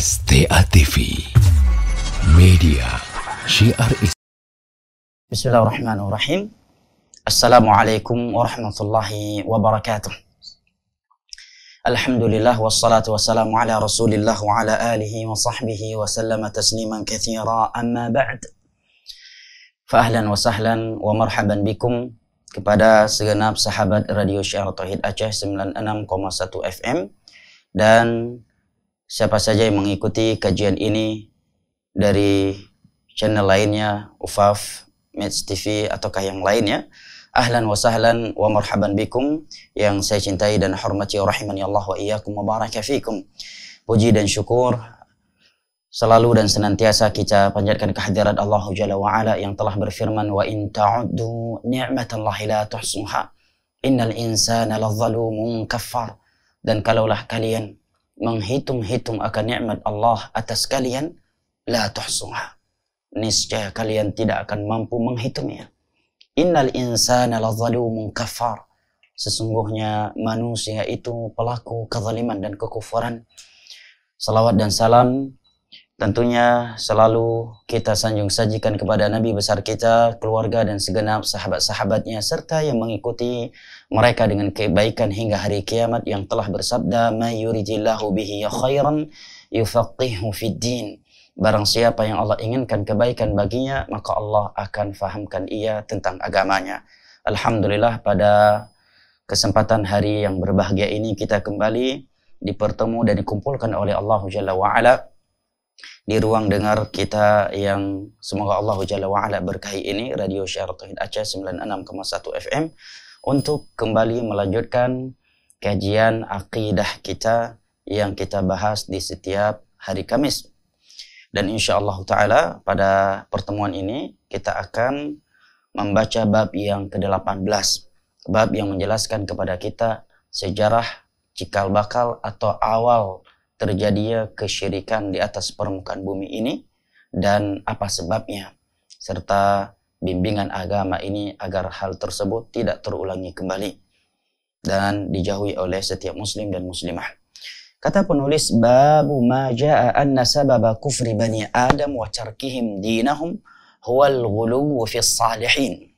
STA TV Media Syiar Islam. Bismillahirrahmanirrahim. Assalamualaikum warahmatullahi wabarakatuh. Alhamdulillah wassalatu wassalamu ala rasulillah wa ala alihi wa sahbihi wa sallama tasliman katsira, amma ba'd. Fa ahlan wa sahlan wa marhaban bikum kepada segenap sahabat Radio Syiar Tauhid Aceh 96,1 FM dan siapa saja yang mengikuti kajian ini dari channel lainnya, UFAF, Meds TV, ataukah yang lainnya. Ahlan wa sahlan wa marhaban bikum yang saya cintai dan hormati, rahimani Allah wa iyyakum wa baraka fikum. Puji dan syukur selalu dan senantiasa kita panjatkan kehadirat Allah Jalla wa Ala yang telah berfirman, wa in ta'uddu ni'matallahi la tuhsuha innal insana ladzalumun kafar. Dan kalaulah kalian menghitung-hitung akan nikmat Allah atas kalian, la tuhsuha, niscaya kalian tidak akan mampu menghitungnya. Innal insana ladzalumun kafar, sesungguhnya manusia itu pelaku kezaliman dan kekufuran. Salawat dan salam tentunya selalu kita sanjung sajikan kepada Nabi besar kita, keluarga dan segenap sahabat-sahabatnya serta yang mengikuti mereka dengan kebaikan hingga hari kiamat, yang telah bersabda, "Ma yuridillahu bihi khairan yufaqihu fid din." Barang siapa yang Allah inginkan kebaikan baginya, maka Allah akan fahamkan ia tentang agamanya. Alhamdulillah, pada kesempatan hari yang berbahagia ini kita kembali dipertemu dan dikumpulkan oleh Allah Jalla wa Ala di ruang dengar kita yang semoga Allah Jalla wa Ala berkahi ini, Radio Syiar Tauhid Aceh 96,1 FM, untuk kembali melanjutkan kajian akidah kita yang kita bahas di setiap hari Kamis. Dan insya Allah Ta'ala pada pertemuan ini kita akan membaca bab yang ke-18, bab yang menjelaskan kepada kita sejarah cikal bakal atau awal terjadinya kesyirikan di atas permukaan bumi ini dan apa sebabnya, serta bimbingan agama ini agar hal tersebut tidak terulangi kembali dan dijauhi oleh setiap muslim dan muslimah. Kata penulis, babu ma jaa anna sababa kufri bani Adam wa tarkihim dinahum huwal ghuluw fi salihin.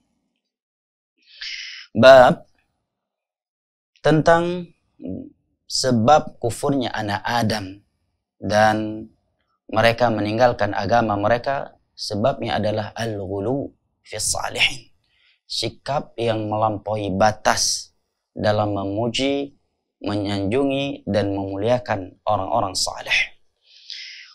Bab tentang sebab kufurnya anak Adam dan mereka meninggalkan agama mereka, sebabnya adalah al-ghuluw fi salihin, sikap yang melampaui batas dalam memuji, menyanjungi dan memuliakan orang-orang saleh.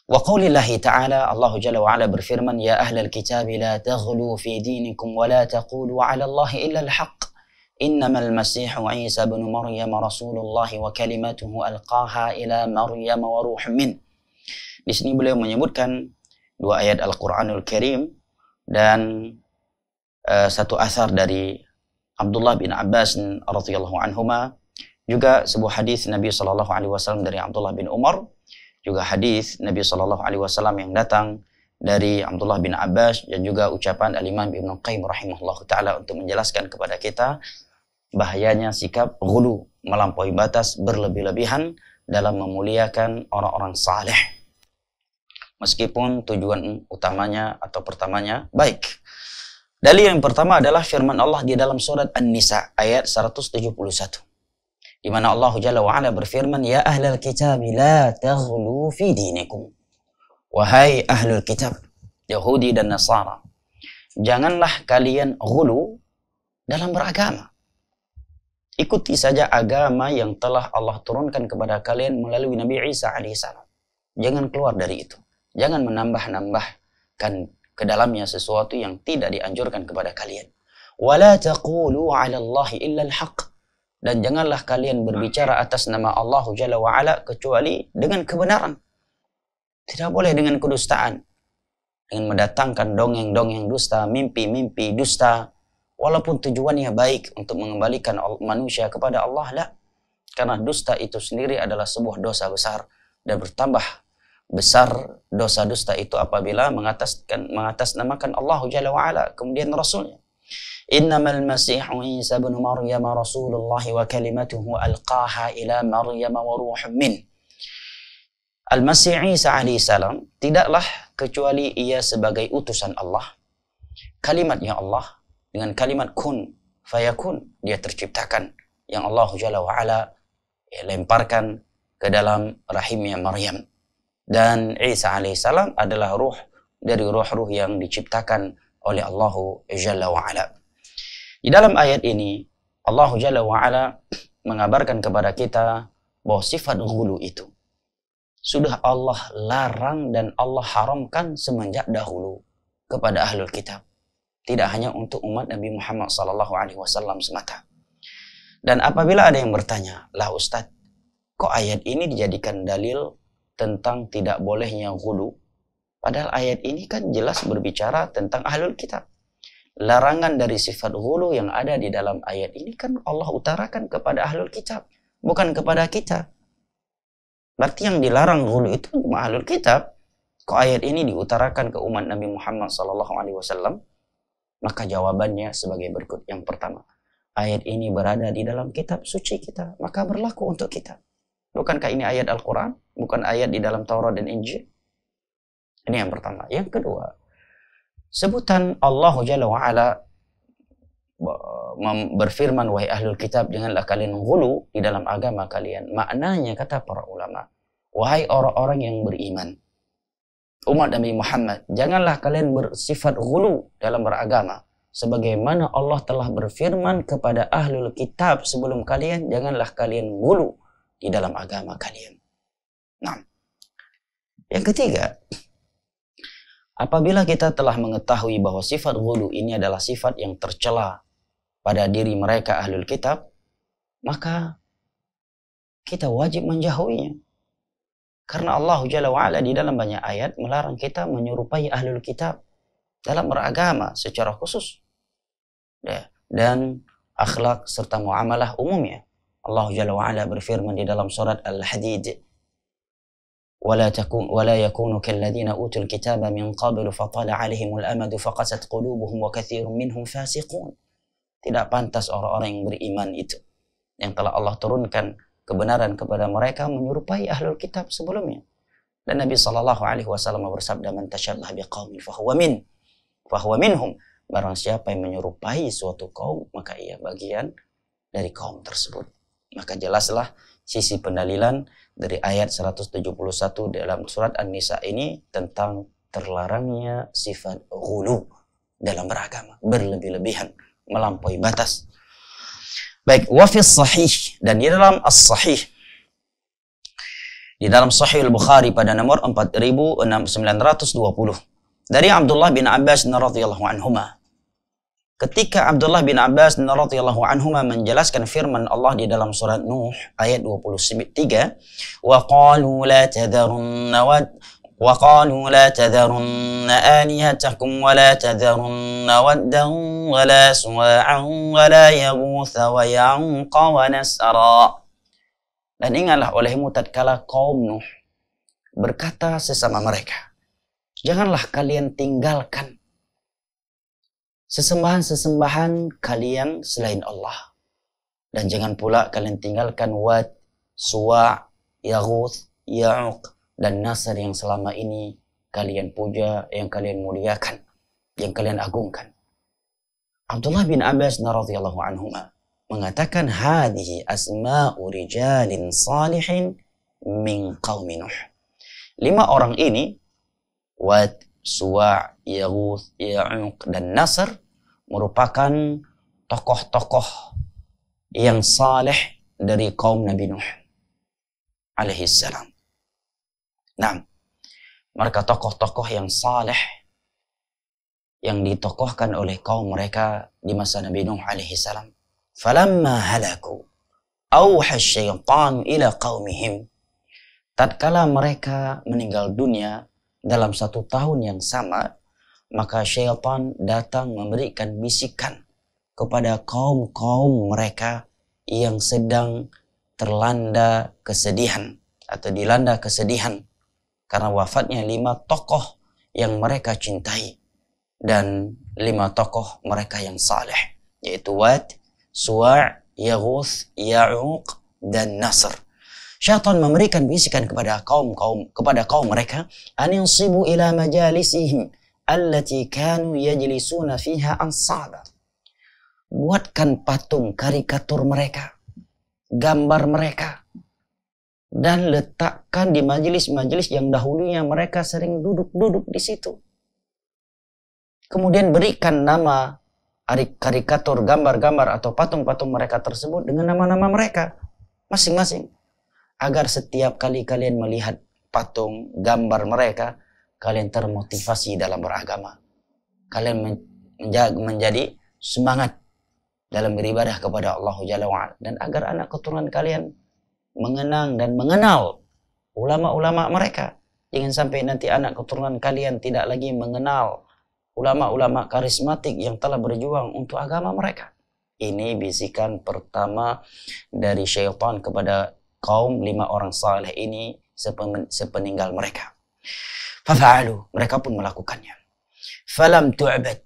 Wa qaulillahi ta'ala, Allah Jalla wa Ala berfirman, ya ahlal kitab la taghlu fi dinikum wa la taqulu 'ala Allahi illa al-haqq. Innamal masihu Isa ibn Maryam rasulullah wa kalimatuhu alqaha ila Maryam wa ruhun min. Di sini beliau menyebutkan dua ayat Al-Qur'anul Karim dan satu asar dari Abdullah bin Abbas radhiyallahu anhuma, juga sebuah hadis Nabi sallallahu alaihi wasallam dari Abdullah bin Umar, juga hadis Nabi sallallahu alaihi wasallam yang datang dari Abdullah bin Abbas, dan juga ucapan Al-Imam Ibnu Qayyim rahimahullahu taala untuk menjelaskan kepada kita bahayanya sikap ghulu, melampaui batas, berlebih-lebihan dalam memuliakan orang-orang saleh, meskipun tujuan utamanya atau pertamanya baik. Dalil yang pertama adalah firman Allah di dalam surat An-Nisa ayat 171, di mana Allah Jalla wa Ala berfirman, ya ahlal kitab la taghlu fi dinikum. Wahai ahlul kitab, Yahudi dan Nasara, janganlah kalian ghulu dalam beragama. Ikuti saja agama yang telah Allah turunkan kepada kalian melalui Nabi Isa alaihissalam. Jangan keluar dari itu. Jangan menambah-nambahkan ke dalamnya sesuatu yang tidak dianjurkan kepada kalian. Wala taqulu 'ala Allahi illa al-haqq. Dan janganlah kalian berbicara atas nama Allah Jalla wa Ala kecuali dengan kebenaran. Tidak boleh dengan kedustaan, dengan mendatangkan dongeng-dongeng dusta, mimpi-mimpi dusta, walaupun tujuannya baik untuk mengembalikan manusia kepada Allah, lah. Karena dusta itu sendiri adalah sebuah dosa besar, dan bertambah besar dosa dusta itu apabila mengatasnamakan Allah Jalla wa Ala kemudian Rasulnya. Innamal masihu Isa ibn Maryam rasulullah wa kalimatuhu alqaha ila Maryam wa ruhun min. Al-Masih Isa alaihissalam tidaklah kecuali ia sebagai utusan Allah. Kalimatnya Allah dengan kalimat kun fayakun, dia terciptakan, yang Allah Jalla wa'ala lemparkan ke dalam rahimnya Maryam. Dan Isa alaihissalam adalah ruh dari ruh-ruh yang diciptakan oleh Allah Jalla wa'ala. Di dalam ayat ini Allah Jalla wa'ala mengabarkan kepada kita bahwa sifat ghulu itu sudah Allah larang dan Allah haramkan semenjak dahulu kepada ahlul kitab. Tidak hanya untuk umat Nabi Muhammad SAW semata. Dan apabila ada yang bertanya, lah Ustadz, kok ayat ini dijadikan dalil tentang tidak bolehnya ghulu? Padahal ayat ini kan jelas berbicara tentang ahlul kitab. Larangan dari sifat ghulu yang ada di dalam ayat ini kan Allah utarakan kepada ahlul kitab, bukan kepada kita. Berarti yang dilarang ghulu itu cuma ahlul kitab. Kok ayat ini diutarakan ke umat Nabi Muhammad SAW? Maka jawabannya sebagai berikut. Yang pertama, ayat ini berada di dalam kitab suci kita, maka berlaku untuk kita. Bukankah ini ayat Al-Quran? Bukan ayat di dalam Taurat dan Injil? Ini yang pertama. Yang kedua, sebutan Allah Jalla wa'ala berfirman, wahai ahlul kitab, janganlah kalian ghulu di dalam agama kalian. Maknanya, kata para ulama, wahai orang-orang yang beriman, umat Nabi Muhammad, janganlah kalian bersifat ghulu dalam beragama. Sebagaimana Allah telah berfirman kepada ahlul kitab sebelum kalian, janganlah kalian ghulu di dalam agama kalian. Nah, yang ketiga, apabila kita telah mengetahui bahwa sifat ghulu ini adalah sifat yang tercela pada diri mereka ahlul kitab, maka kita wajib menjauhinya. Karena Allah Jalla wa'ala di dalam banyak ayat melarang kita menyerupai ahlul kitab dalam beragama secara khusus. Dan akhlak serta muamalah umumnya. Allah Jalla wa'ala berfirman di dalam surat Al-Hadid, وَلَا يَكُونُوا كَالَّذِينَ أُوتُوا الْكِتَابَ مِنْ قَبْلُ فَطَالَ عَلَيْهِمُ الْأَمَدُ فَقَسَتْ قُلُوبُهُمْ وَكَثِيرٌ مِنْهُمْ فَاسِقُونَ. Tidak pantas orang-orang yang beriman itu, yang telah Allah turunkan kebenaran kepada mereka, menyerupai ahlul kitab sebelumnya. Dan Nabi SAW bersabda, man tasyabbah biqaumin fahuwa minhum. Barang siapa yang menyerupai suatu kaum, maka ia bagian dari kaum tersebut. Maka jelaslah sisi pendalilan dari ayat 171 dalam surat An-Nisa ini tentang terlarangnya sifat ghulu dalam beragama, berlebih-lebihan, melampaui batas. Baik, wafis sahih, dan di dalam as-sahih, di dalam Sahih Al-Bukhari pada nomor 4920 dari Abdullah bin Abbas radhiyallahu anhuma. Ketika Abdullah bin Abbas radhiyallahu anhuma menjelaskan firman Allah di dalam surat Nuh ayat 23, وَقَالُوا لَا تَذَرُنَّ آلِهَتَكُمْ وَلَا تَذَرُنَّ وَدًّا وَلَا سُوَاعًا وَلَا يَغُوثَ وَيَعُوقَ وَنَسْرًا. Dan ingatlah olehmu tatkala kaum Nuh berkata sesama mereka, janganlah kalian tinggalkan sesembahan-sesembahan kalian selain Allah, dan jangan pula kalian tinggalkan Wad, Suwa', Yaghuth, Ya'uq dan Nasr yang selama ini kalian puja, yang kalian muliakan, yang kalian agungkan. Abdullah bin Abbas radhiyallahu anhuma mengatakan, hadhihi asma'u rijalin salihin min qaumi Nuh. 5 orang ini, Wad, Suwa', Yaghuth, Ya'uq dan Nasr, merupakan tokoh-tokoh yang saleh dari kaum Nabi Nuh alaihi salam. Nah, mereka tokoh-tokoh yang saleh yang ditokohkan oleh kaum mereka di masa Nabi Nuh alaihi salam. Falamma halaku auha syaitan ila qaumihim. Tatkala mereka meninggal dunia dalam 1 tahun yang sama, maka syaitan datang memberikan bisikan kepada kaum-kaum mereka yang sedang terlanda kesedihan atau dilanda kesedihan karena wafatnya 5 tokoh yang mereka cintai dan 5 tokoh mereka yang saleh, yaitu Wad, Suwa', Yaghuth, Ya'uq dan Nasr. Syaitan memberikan bisikan kepada kaum mereka, aninsibu ila majalisihim allati kanu yajlisuna fiha ansaba. Buatkan patung karikatur mereka, gambar mereka, dan letakkan di majelis-majelis yang dahulunya mereka sering duduk-duduk di situ. Kemudian berikan nama karikatur, gambar-gambar atau patung-patung mereka tersebut dengan nama-nama mereka masing-masing. Agar setiap kali kalian melihat patung, gambar mereka, kalian termotivasi dalam beragama. Kalian menjadi semangat dalam beribadah kepada Allah Jalla wa'ala. Dan agar anak keturunan kalian mengenang dan mengenal ulama-ulama mereka. Jangan sampai nanti anak keturunan kalian tidak lagi mengenal ulama-ulama karismatik yang telah berjuang untuk agama mereka. Ini bisikan pertama dari syaitan kepada kaum 5 orang saleh ini sepeninggal mereka. Fafa'alu, mereka pun melakukannya. Falam tu'bad.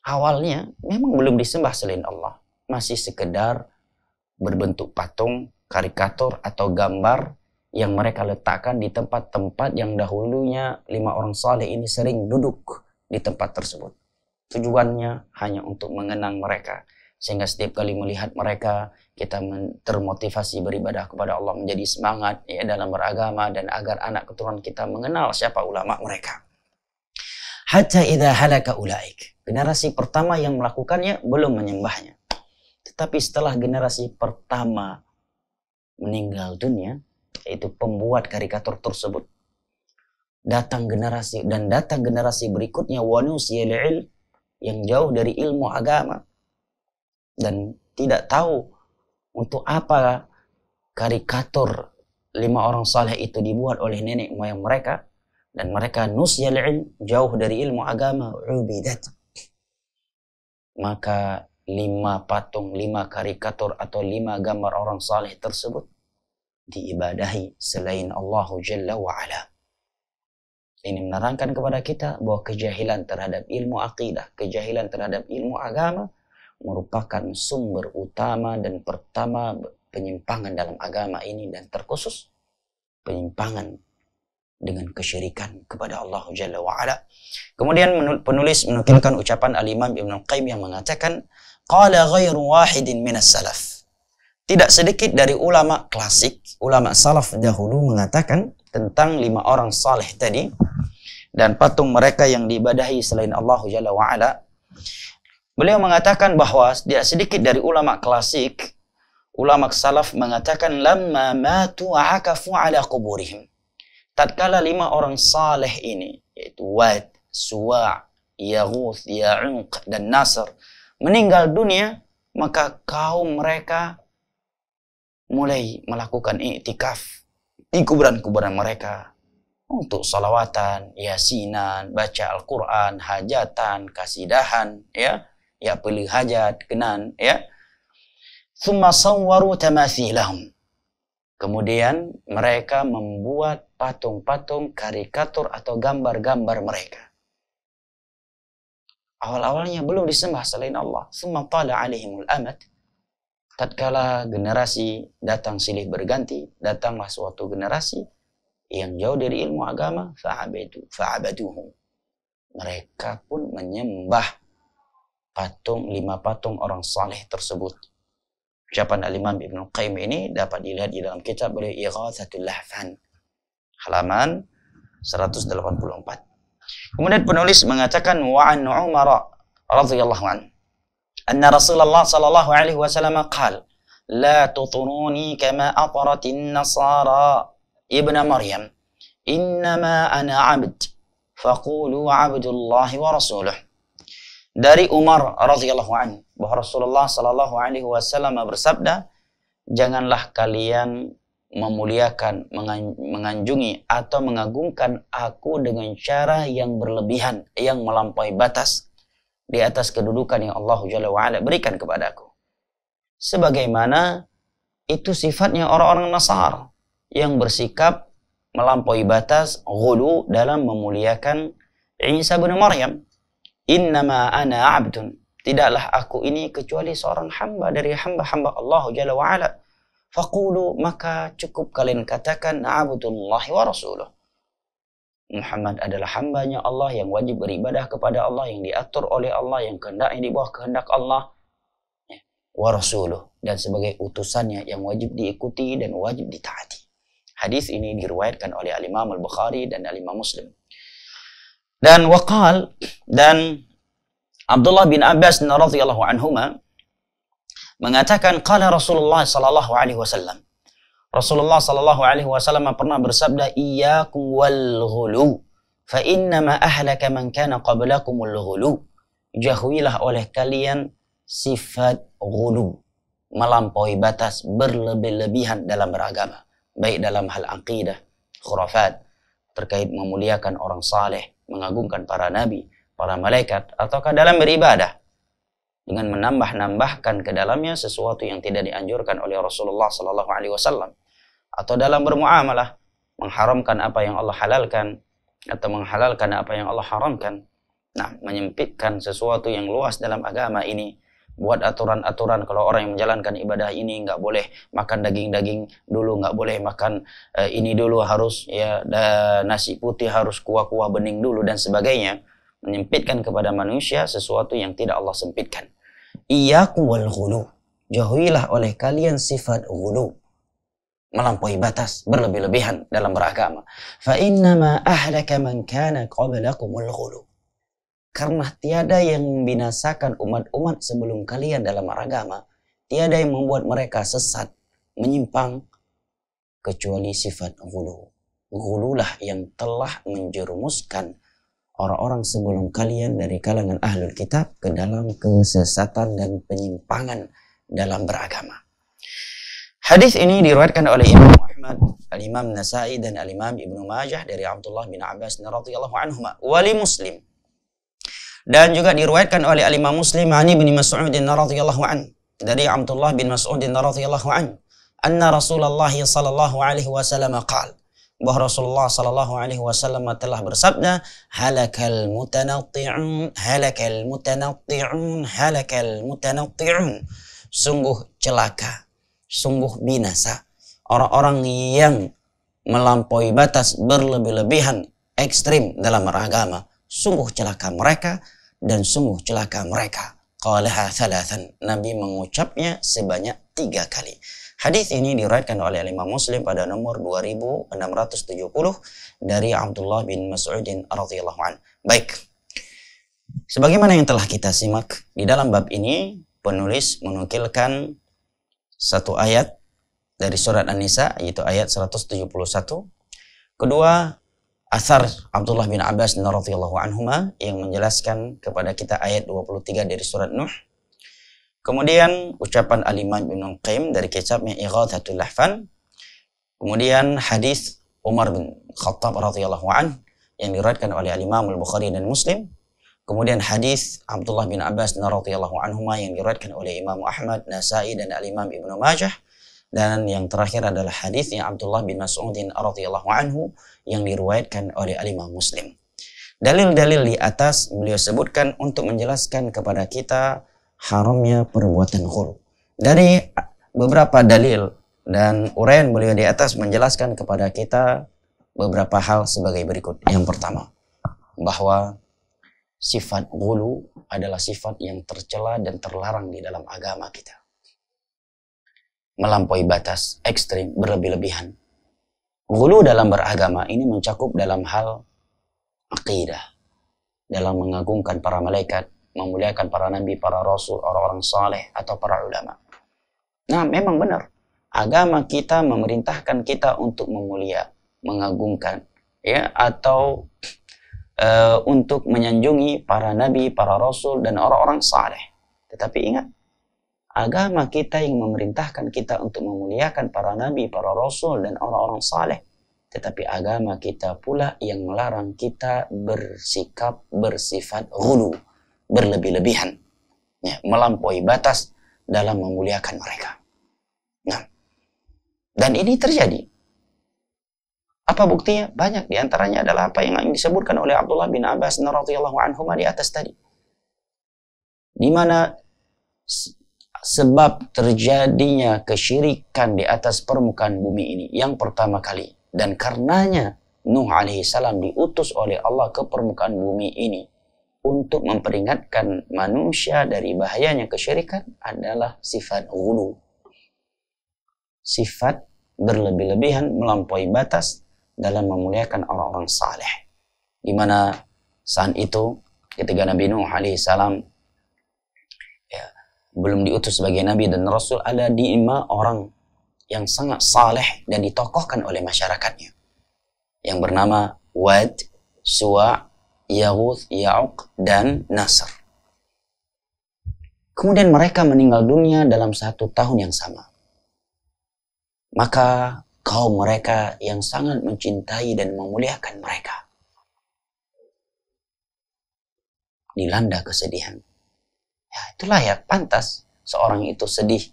Awalnya memang belum disembah selain Allah. Masih sekedar berbentuk patung, karikatur atau gambar yang mereka letakkan di tempat-tempat yang dahulunya 5 orang saleh ini sering duduk di tempat tersebut. Tujuannya hanya untuk mengenang mereka. Sehingga setiap kali melihat mereka, kita termotivasi beribadah kepada Allah, menjadi semangat ya dalam beragama, dan agar anak keturunan kita mengenal siapa ulama mereka. Hatta idza halaka ulaik. Generasi pertama yang melakukannya belum menyembahnya. Tetapi setelah generasi pertama meninggal dunia, yaitu pembuat karikatur tersebut, datang generasi berikutnya, wanusiyal ilm, yang jauh dari ilmu agama dan tidak tahu untuk apa karikatur 5 orang saleh itu dibuat oleh nenek moyang mereka, dan mereka nusyal ilm, jauh dari ilmu agama, ubidat. Maka 5 patung, 5 karikatur atau 5 gambar orang saleh tersebut diibadahi selain Allah Jalla wa'ala. Ini menerangkan kepada kita bahwa kejahilan terhadap ilmu akidah, kejahilan terhadap ilmu agama merupakan sumber utama dan pertama penyimpangan dalam agama ini, dan terkhusus penyimpangan dengan kesyirikan kepada Allah Jalla wa'ala. Kemudian penulis menukilkan ucapan Al-Imam Ibn Qayyim yang mengatakan, qala ghairu wahidin minas salaf. Tidak sedikit dari ulama klasik, ulama salaf dahulu mengatakan tentang 5 orang saleh tadi dan patung mereka yang diibadahi selain Allah Jalla wa'ala. Beliau mengatakan bahwa tidak sedikit dari ulama klasik, ulama salaf mengatakan, lamma matu akafu ala quburihim. Tatkala 5 orang saleh ini, yaitu Wad, Suwa', Yaghuth, Ya'uq, dan Nasr, meninggal dunia, maka kaum mereka mulai melakukan i'tikaf di kuburan-kuburan mereka untuk salawatan, yasinan, baca Al-Quran, hajatan, kasidahan, ya pilih hajat, kenan, ya. Thumma sawwaru tamathilahum. Kemudian mereka membuat patung-patung, karikatur atau gambar-gambar mereka. Awal-awalnya belum disembah selain Allah. Thumma tala alaihimul amad. Tatkala generasi datang silih berganti, datanglah suatu generasi yang jauh dari ilmu agama, fa'abaduhu. Mereka pun menyembah patung, 5 patung orang saleh tersebut. Ucapan Al-Imam Ibn Qayyim ini dapat dilihat di dalam kitab beliau Ighatsatul Lahfan, halaman 184. Kemudian penulis mengatakan, wa an Umar radhiyallahu anhu anna Rasulullah sallallahu alaihi wasallam qala la tuturuni kama ataratin nasara ibn Maryam innama ana 'abd faqulu 'abdullahi wa rasuluh. Dari Umar radhiyallahu anhu bahwa Rasulullah sallallahu alaihi wasallam bersabda, janganlah kalian memuliakan, menganjungi atau mengagungkan aku dengan cara yang berlebihan, yang melampaui batas di atas kedudukan yang Allah Jalla wa'ala berikan kepadaku. Sebagaimana itu sifatnya orang-orang Nasar yang bersikap melampaui batas, ghulu, dalam memuliakan Isa bin Maryam. Innama ana abdun. Tidaklah aku ini kecuali seorang hamba dari hamba-hamba Allah Jalla wa'ala. Faqulu, maka cukup kalian katakan na'budullahi wa rasuluh. Muhammad adalah hambanya Allah yang wajib beribadah kepada Allah, yang diatur oleh Allah, yang kehendaknya di bawah kehendak Allah, wa rasuluh, dan sebagai utusannya yang wajib diikuti dan wajib ditaati. Hadis ini diriwayatkan oleh Al-Imam Al-Bukhari dan Al-Imam Muslim. Dan waqal, dan Abdullah bin Abbas radhiyallahu anhuma mengatakan, qala Rasulullah sallallahu alaihi wasallam, Rasulullah sallallahu alaihi wasallam pernah bersabda, iyyakum wal ghulu fa innama ahlaka man kana qablakumul ghulu. Jauhilah oleh kalian sifat ghulu, melampaui batas, berlebih-lebihan dalam beragama, baik dalam hal aqidah, khurafat, terkait memuliakan orang saleh, mengagungkan para nabi, para malaikat, ataukah dalam beribadah dengan menambah-nambahkan ke dalamnya sesuatu yang tidak dianjurkan oleh Rasulullah sallallahu alaihi wasallam, atau dalam bermuamalah mengharamkan apa yang Allah halalkan atau menghalalkan apa yang Allah haramkan. Nah, menyempitkan sesuatu yang luas dalam agama ini, buat aturan-aturan kalau orang yang menjalankan ibadah ini nggak boleh makan daging-daging dulu, nggak boleh makan ini dulu, harus ya nasi putih harus kuah-kuah bening dulu dan sebagainya. Menyempitkan kepada manusia sesuatu yang tidak Allah sempitkan. Iyyakum wal ghulu, jauhilah oleh kalian sifat ghulu, melampaui batas, berlebih-lebihan dalam beragama. Fa innama ahlaka man kana qablakumul ghulu, karena tiada yang membinasakan umat-umat sebelum kalian dalam beragama, tiada yang membuat mereka sesat, menyimpang, kecuali sifat ghulu. Ghululah yang telah menjerumuskan orang-orang sebelum kalian dari kalangan ahlul kitab ke dalam kesesatan dan penyimpangan dalam beragama. Hadis ini diriwayatkan oleh Imam Ahmad, Al-Imam Nasa'i dan Al-Imam Ibnu Majah dari Abdullah bin Abbas radhiyallahu anhuma, wali Muslim. Dan juga diriwayatkan oleh Al-Imam Muslim ani bin Mas'ud radhiyallahu an, dari Abdullah bin Mas'ud radhiyallahu an, anna Rasulullah sallallahu alaihi wasallam qala, bahwa Rasulullah sallallahu alaihi wasallam telah bersabda, halakal mutanatti'un, halakal mutanatti'un, halakal mutanatti'un, sungguh celaka, sungguh binasa orang-orang yang melampaui batas, berlebih-lebihan, ekstrim dalam beragama. Sungguh celaka mereka dan sungguh celaka mereka. Qalaha thalathan, Nabi mengucapnya sebanyak 3 kali. Hadis ini diriwayatkan oleh Imam Muslim pada nomor 2670 dari Abdullah bin Mas'ud radhiyallahu anhu. Baik. Sebagaimana yang telah kita simak di dalam bab ini, penulis menukilkan satu ayat dari surat An-Nisa, yaitu ayat 171. Kedua, asar Abdullah bin Abbas radhiyallahu anhuma yang menjelaskan kepada kita ayat 23 dari surat Nuh. Kemudian ucapan Al-Imam Ibnu Qayyim dari kitabnya Ighathatul Lahfan. Kemudian hadis Umar bin Khattab radhiyallahu anhu yang diriwayatkan oleh Al-Imam Al-Bukhari dan Muslim. Kemudian hadis Abdullah bin Abbas radhiyallahu anhuma yang diriwayatkan oleh Imam Ahmad, Nasa'i dan Al-Imam Ibnu Majah. Dan yang terakhir adalah hadisnya Abdullah bin Mas'ud radhiyallahu anhu yang diriwayatkan oleh Al-Imam Muslim. Dalil-dalil di atas beliau sebutkan untuk menjelaskan kepada kita haramnya perbuatan ghulu. Dari beberapa dalil dan uraian beliau di atas menjelaskan kepada kita beberapa hal sebagai berikut. Yang pertama, bahwa sifat ghulu adalah sifat yang tercela dan terlarang di dalam agama kita. Melampaui batas, ekstrim, berlebih-lebihan. Ghulu dalam beragama ini mencakup dalam hal aqidah, dalam mengagungkan para malaikat, memuliakan para nabi, para rasul, orang-orang saleh atau para ulama. Nah, memang benar. Agama kita memerintahkan kita untuk memulia, mengagungkan, ya, atau untuk menyanjungi para nabi, para rasul dan orang-orang saleh. Tetapi ingat, agama kita yang memerintahkan kita untuk memuliakan para nabi, para rasul dan orang-orang saleh. Tetapi agama kita pula yang melarang kita bersikap, bersifat ghulu, berlebih-lebihan, ya, melampaui batas dalam memuliakan mereka. Nah, dan ini terjadi. Apa buktinya? Banyak. Di antaranya adalah apa yang disebutkan oleh Abdullah bin Abbas radhiyallahu anhu di atas tadi, di mana sebab terjadinya kesyirikan di atas permukaan bumi ini yang pertama kali, dan karenanya Nuh alaihi salam diutus oleh Allah ke permukaan bumi ini untuk memperingatkan manusia dari bahayanya kesyirikan adalah sifat ghulu, sifat berlebih-lebihan melampaui batas dalam memuliakan orang-orang saleh. Di mana saat itu ketika Nabi Nuh alaihi salam belum diutus sebagai nabi dan rasul, ada 5 orang yang sangat saleh dan ditokohkan oleh masyarakatnya, yang bernama Wad, Suwa', Yaghuth, Ya'uq, dan Nasr. Kemudian mereka meninggal dunia dalam 1 tahun yang sama. Maka kaum mereka yang sangat mencintai dan memuliakan mereka dilanda kesedihan. Ya, itulah ya pantas seorang itu sedih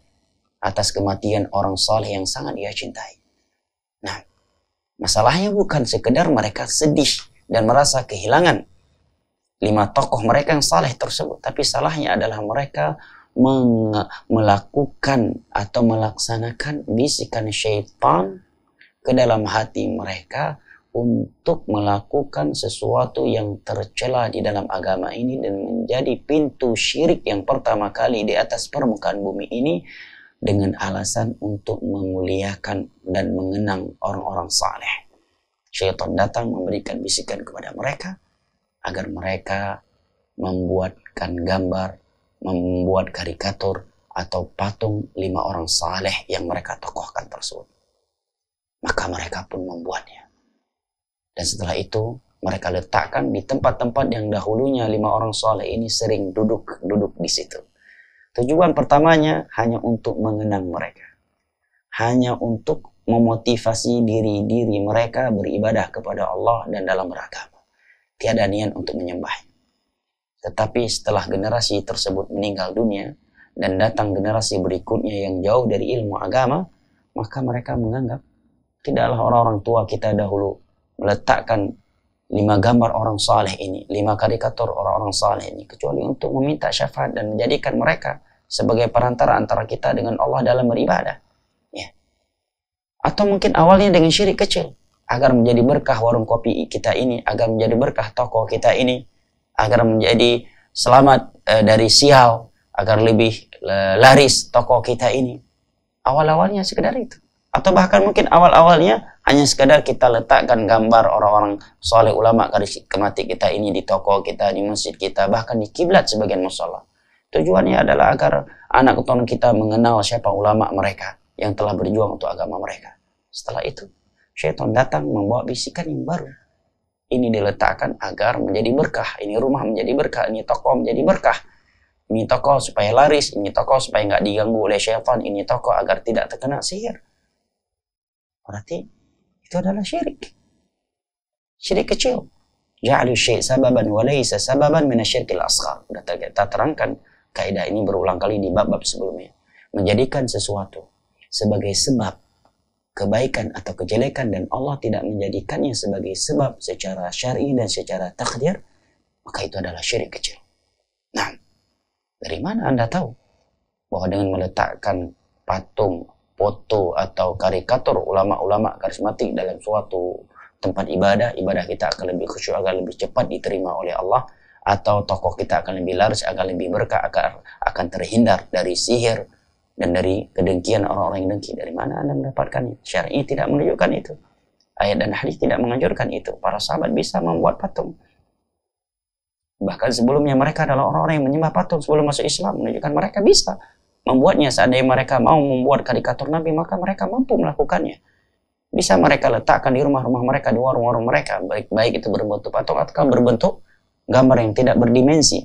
atas kematian orang saleh yang sangat dia cintai. Nah, masalahnya bukan sekedar mereka sedih dan merasa kehilangan 5 tokoh mereka yang saleh tersebut, tapi salahnya adalah mereka melakukan atau melaksanakan bisikan syaitan ke dalam hati mereka untuk melakukan sesuatu yang tercela di dalam agama ini dan menjadi pintu syirik yang pertama kali di atas permukaan bumi ini, dengan alasan untuk memuliakan dan mengenang orang-orang saleh. Syaitan datang memberikan bisikan kepada mereka agar mereka membuatkan gambar, membuat karikatur atau patung 5 orang saleh yang mereka tokohkan tersebut. Maka mereka pun membuatnya. Dan setelah itu mereka letakkan di tempat-tempat yang dahulunya 5 orang saleh ini sering duduk di situ. Tujuan pertamanya hanya untuk mengenang mereka, hanya untuk memotivasi diri mereka beribadah kepada Allah dan dalam beragama. Tiada niat untuk menyembahnya. Tetapi setelah generasi tersebut meninggal dunia dan datang generasi berikutnya yang jauh dari ilmu agama, maka mereka menganggap tidaklah orang-orang tua kita dahulu meletakkan 5 gambar orang saleh ini, 5 karikatur orang-orang saleh ini, kecuali untuk meminta syafaat dan menjadikan mereka sebagai perantara antara kita dengan Allah dalam beribadah. Ya. Atau mungkin awalnya dengan syirik kecil, agar menjadi berkah warung kopi kita ini, agar menjadi berkah toko kita ini, agar menjadi selamat dari sial, agar lebih laris toko kita ini. Awal-awalnya sekedar itu. Atau bahkan mungkin awal-awalnya hanya sekadar kita letakkan gambar orang-orang soleh ulama garis kemati kita ini di toko kita, di masjid kita, bahkan di kiblat sebagian musola. Tujuannya adalah agar anak keturunan kita mengenal siapa ulama mereka yang telah berjuang untuk agama mereka. Setelah itu, syaitan datang membawa bisikan yang baru. Ini diletakkan agar menjadi berkah. Ini rumah menjadi berkah, ini toko menjadi berkah. Ini toko supaya laris, ini toko supaya nggak diganggu oleh syaitan, ini toko agar tidak terkena sihir. Berarti itu adalah syirik. Syirik kecil. Ja'alu syai' sababan wa laysa sababan minasyirkil asghar. Sudah kita terangkan kaidah ini berulang kali di bab-bab sebelumnya. Menjadikan sesuatu sebagai sebab kebaikan atau kejelekan dan Allah tidak menjadikannya sebagai sebab secara syar'i dan secara takdir, maka itu adalah syirik kecil. Nah, dari mana Anda tahu bahwa dengan meletakkan patung, foto atau karikatur ulama-ulama karismatik dalam suatu tempat ibadah kita akan lebih khusyuk, agar lebih cepat diterima oleh Allah, atau tokoh kita akan lebih laris, akan lebih berkah, akan terhindar dari sihir dan dari kedengkian orang-orang yang dengki? Dari mana Anda mendapatkannya? Syar'i tidak menunjukkan itu. Ayat dan hadis tidak menganjurkan itu. Para sahabat bisa membuat patung. Bahkan sebelumnya mereka adalah orang-orang yang menyembah patung sebelum masuk Islam, menunjukkan mereka bisa membuatnya. Seandainya mereka mau membuat karikatur Nabi, maka mereka mampu melakukannya. Bisa mereka letakkan di rumah-rumah mereka, di warung-warung mereka, baik itu berbentuk patung atau berbentuk gambar yang tidak berdimensi.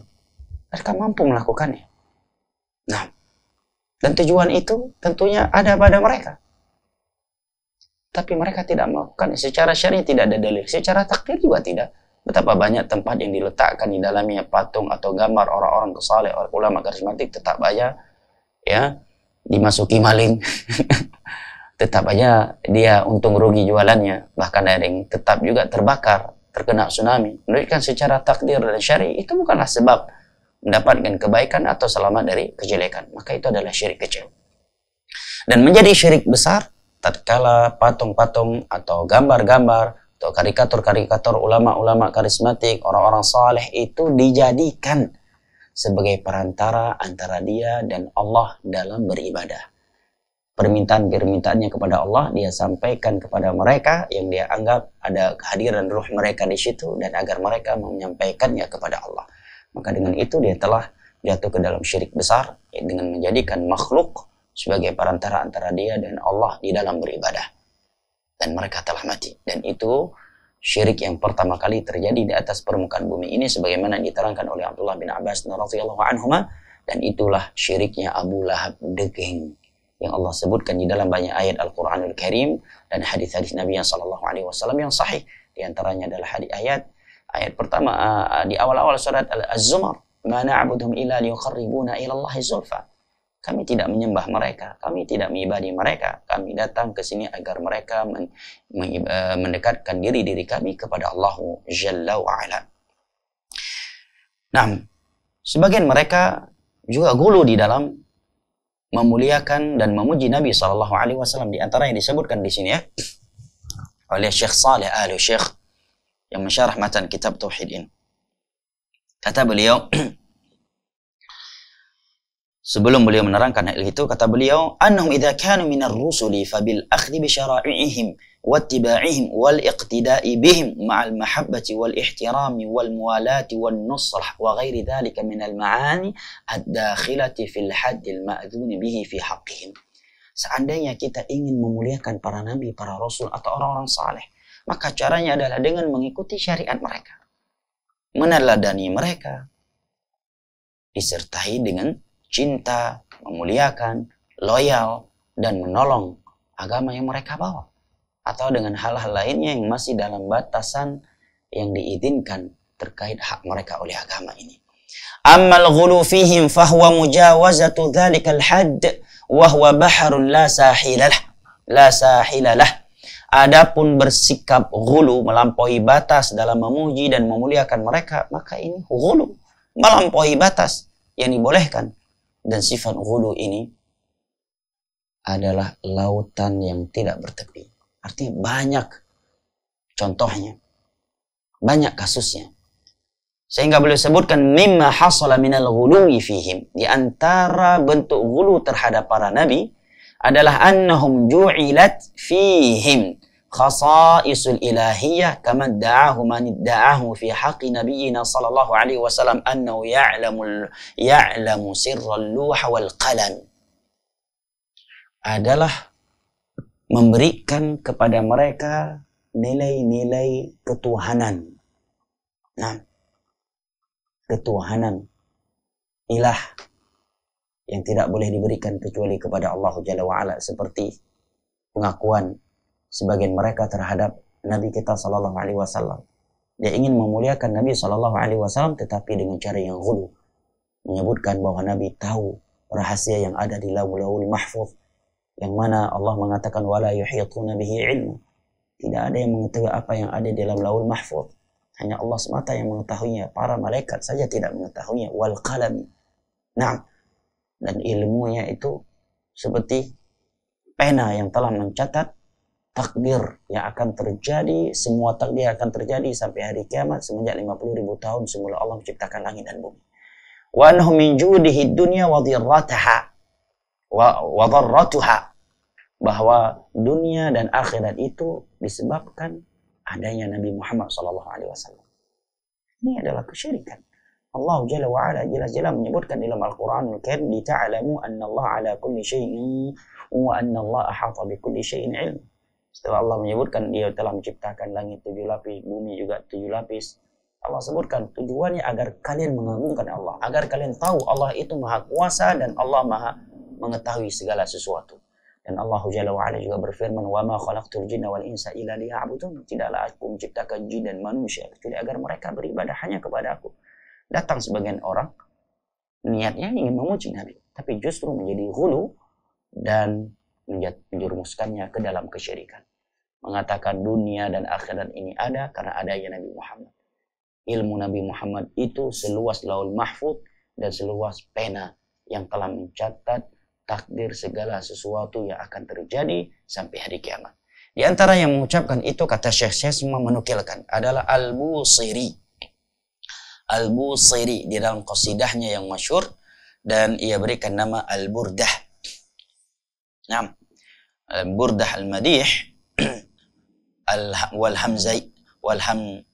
Mereka mampu melakukannya. Nah, dan tujuan itu tentunya ada pada mereka. Tapi mereka tidak melakukannya. Secara syar'i tidak ada dalil, secara takdir juga tidak. Betapa banyak tempat yang diletakkan di dalamnya patung atau gambar orang-orang saleh, ulama karismatik, tetap aja ya dimasuki maling. Tetap aja dia untung rugi jualannya, bahkan ada yang tetap juga terbakar, terkena tsunami. Menunjukkan secara takdir dan syar'i itu bukanlah sebab mendapatkan kebaikan atau selamat dari kejelekan. Maka itu adalah syirik kecil. Dan menjadi syirik besar tatkala patung-patung atau gambar-gambar atau karikatur-karikatur ulama-ulama karismatik, orang-orang saleh itu dijadikan sebagai perantara antara dia dan Allah dalam beribadah. Permintaan-permintaannya kepada Allah dia sampaikan kepada mereka yang dia anggap ada kehadiran ruh mereka di situ, dan agar mereka menyampaikannya kepada Allah. Maka dengan itu dia telah jatuh ke dalam syirik besar, dengan menjadikan makhluk sebagai perantara antara dia dan Allah di dalam beribadah. Dan mereka telah mati. Dan itu syirik yang pertama kali terjadi di atas permukaan bumi ini, sebagaimana diterangkan oleh Abdullah bin Abbas radhiyallahu anhuma. Dan itulah syiriknya Abu Lahab Degeng yang Allah sebutkan di dalam banyak ayat Al-Quranul Karim dan hadis-hadis Nabi SAW yang sahih. Di antaranya adalah ayat pertama di awal-awal surat Az-Zumar, "Ma na'buduhum illa liyuqarribuna ila Allahi zulfa." Kami tidak menyembah mereka, kami tidak mengibadi mereka, kami datang ke sini agar mereka mendekatkan diri kami kepada Allah Jalla wa'ala. Nah, sebagian mereka juga gulu di dalam memuliakan dan memuji Nabi SAW. Di antara yang disebutkan di sini ya oleh Syekh Saleh Al-Syekh yang mensyarah matan kitab Tauhid ini. Kata beliau, sebelum beliau menerangkan hal itu, kata beliau, "Annahum idza kanu minar rusuli fabil akhdhi bi syara'ihim wattiba'ihim wal iqtida'i bihim ma'al mahabbati wal ihtirami wal muwalati wan nusrah wa ghairi dhalika min al ma'ani ad-dakhilati fil haddil ma'dzun bihi fi haqqihim." Seandainya kita ingin memuliakan para nabi, para rasul atau orang-orang saleh, maka caranya adalah dengan mengikuti syariat mereka, meneladani mereka, disertai dengan cinta, memuliakan, loyal, dan menolong agama yang mereka bawa, atau dengan hal-hal lainnya yang masih dalam batasan yang diizinkan terkait hak mereka oleh agama ini. Ammal ghulu fihim fahuwa mujawazatu dhalikal hadd wa huwa bahrun la sahilalah. Adapun bersikap ghulu, melampaui batas dalam memuji dan memuliakan mereka, maka ini ghulu, melampaui batas yang dibolehkan. Dan sifat ghulu ini adalah lautan yang tidak bertepi. Artinya banyak contohnya, banyak kasusnya. Sehingga beliau sebutkan mimma hasala minal ghuluwi fihim. Di antara bentuk ghulu terhadap para nabi adalah annahum ju'ilat fihim khasaisul ilahiyah kama da'ahu man da'ahu fi haqqi nabiyyina sallallahu alaihi wasallam annahu ya'lamu sirral luha wal qalam. Adalah memberikan kepada mereka nilai-nilai ketuhanan. Nah, ketuhanan ilah yang tidak boleh diberikan kecuali kepada Allah Jalla wa'ala, seperti pengakuan sebagian mereka terhadap Nabi kita Sallallahu Alaihi Wasallam. Dia ingin memuliakan Nabi Sallallahu Alaihi Wasallam tetapi dengan cara yang ghulu, menyebutkan bahwa Nabi tahu rahasia yang ada di Lauhul Mahfuz, yang mana Allah mengatakan wala yuhituna bihi ilmu. Tidak ada yang mengetahui apa yang ada di dalam Lauhul Mahfuz. Hanya Allah semata yang mengetahuinya. Para malaikat saja tidak mengetahuinya. Wal qalam. Nah, dan ilmunya itu seperti pena yang telah mencatat takdir yang akan terjadi. Semua takdir akan terjadi sampai hari kiamat semenjak 50.000 tahun semula Allah menciptakan langit dan bumi. Wa annahu min judihi dunya wa dhirrataha wa dharratuha. Bahwa dunia dan akhirat itu disebabkan adanya Nabi Muhammad SAW. Ini adalah kesyirikan. Allah Jalla wa'ala jelas-jelas menyebutkan dalam Al-Quranul Karim, "Lita'alamu anna Allah ala kulli syai'in wa anna Allah ahata bi kulli syai'in ilm." Setelah Allah menyebutkan dia telah menciptakan langit 7 lapis, bumi juga 7 lapis, Allah sebutkan tujuannya agar kalian mengagungkan Allah, agar kalian tahu Allah itu maha kuasa dan Allah maha mengetahui segala sesuatu. Dan Allah Jalla wa'ala juga berfirman, "Wa ma khalaqtul jinna wal insa illa liya'budun." Tidaklah aku menciptakan jin dan manusia kecuali agar mereka beribadah hanya kepada aku. Datang sebagian orang niatnya ingin memuji Nabi, tapi justru menjadi ghulu dan menjerumuskannya ke dalam kesyirikan. Mengatakan dunia dan akhirat ini ada karena adanya Nabi Muhammad. Ilmu Nabi Muhammad itu seluas Lauhul Mahfuz dan seluas pena yang telah mencatat takdir segala sesuatu yang akan terjadi sampai hari kiamat. Di antara yang mengucapkan itu, kata Syekh semua menukilkan, adalah Al-Busiri. Al-Busiri di dalam qasidahnya yang masyhur, dan ia berikan nama Al-Burdah. Nah, Al-Burdah Al-Madih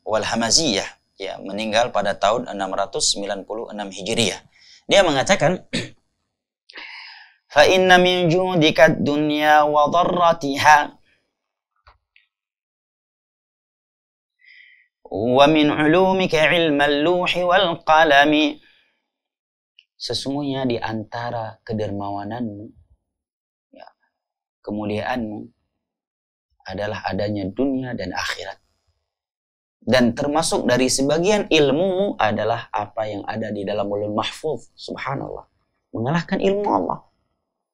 wal-Hamaziyah, ya, meninggal pada tahun 696 Hijriah. Dia mengatakan, fa inna min judika ad-dunya wa dharratiha wa min ulumika ilmal luhi wal qalami. Sesungguhnya di antara kedermawananmu, ya, kemuliaanmu adalah adanya dunia dan akhirat. Dan termasuk dari sebagian ilmumu adalah apa yang ada di dalam Lauhul Mahfuz. Subhanallah. Mengalahkan ilmu Allah.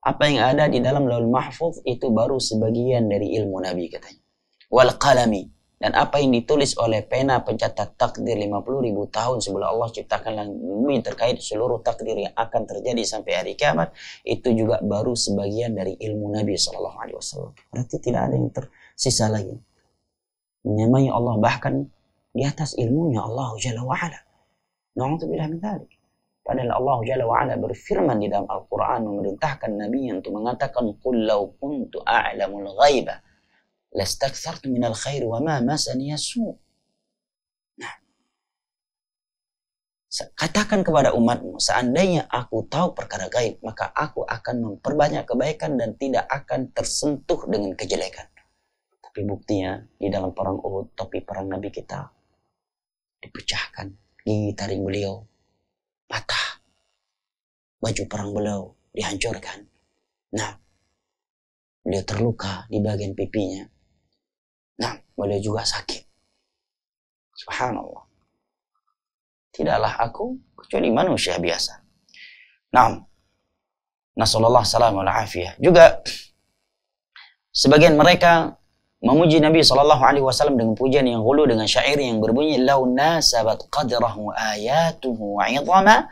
Apa yang ada di dalam Lauhul Mahfuz itu baru sebagian dari ilmu Nabi, katanya. Wal qalami. Dan apa yang ditulis oleh pena pencatat takdir 50.000 tahun sebelum Allah ciptakan langit bumi terkait seluruh takdir yang akan terjadi sampai hari kiamat, itu juga baru sebagian dari ilmu Nabi SAW. Berarti tidak ada yang tersisa lagi. Menyamai Allah bahkan di atas ilmunya Allah Jalla wa'ala. Na'udzubillah min dzalik. Padahal Allah Jalla wa'ala berfirman di dalam Al-Quran, memerintahkan Nabi untuk mengatakan, qul law kuntu a'lamul ghaiba lastakthartu minal khair wa ma masaniya su'. Nah, katakan kepada umatmu, seandainya aku tahu perkara gaib, maka aku akan memperbanyak kebaikan dan tidak akan tersentuh dengan kejelekan. Tapi buktinya di dalam perang Uhud, topi perang Nabi kita dipecahkan, gigi taring beliau patah, baju perang beliau dihancurkan. Nah, beliau terluka di bagian pipinya. Nah, beliau juga sakit. Subhanallah. Tidaklah aku kecuali manusia biasa. Nah, nasallallahu salam wal afiyah. Juga sebagian mereka memuji Nabi SAW dengan pujian yang hulu, dengan syair yang berbunyi, lau nasabat qadrahu ayatuhu wa'idhama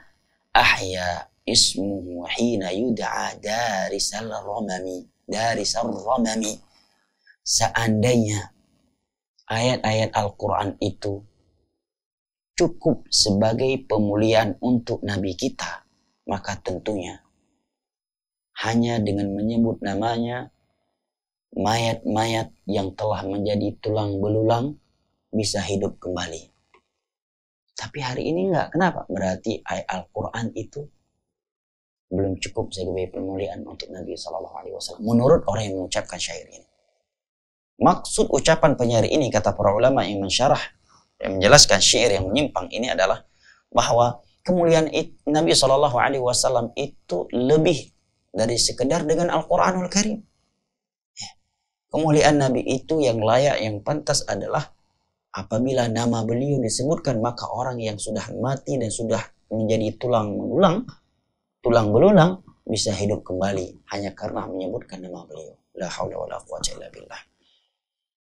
ahya ismuhu hina yud'a darisal ramami. Seandainya ayat-ayat Al-Quran itu cukup sebagai pemuliaan untuk Nabi kita, maka tentunya hanya dengan menyebut namanya, mayat-mayat yang telah menjadi tulang belulang bisa hidup kembali. Tapi hari ini enggak. Kenapa? Berarti ayat Al-Quran itu belum cukup sebagai pemuliaan untuk Nabi SAW. Menurut orang yang mengucapkan syair ini. Maksud ucapan penyair ini, kata para ulama yang mensyarah, yang menjelaskan syair yang menyimpang ini adalah bahwa kemuliaan Nabi SAW itu lebih dari sekedar dengan Al-Quranul Karim. Kemuliaan Nabi itu yang layak, yang pantas adalah apabila nama beliau disebutkan, maka orang yang sudah mati dan sudah menjadi tulang belulang bisa hidup kembali hanya karena menyebutkan nama beliau. La haula wala quwwata illa billah.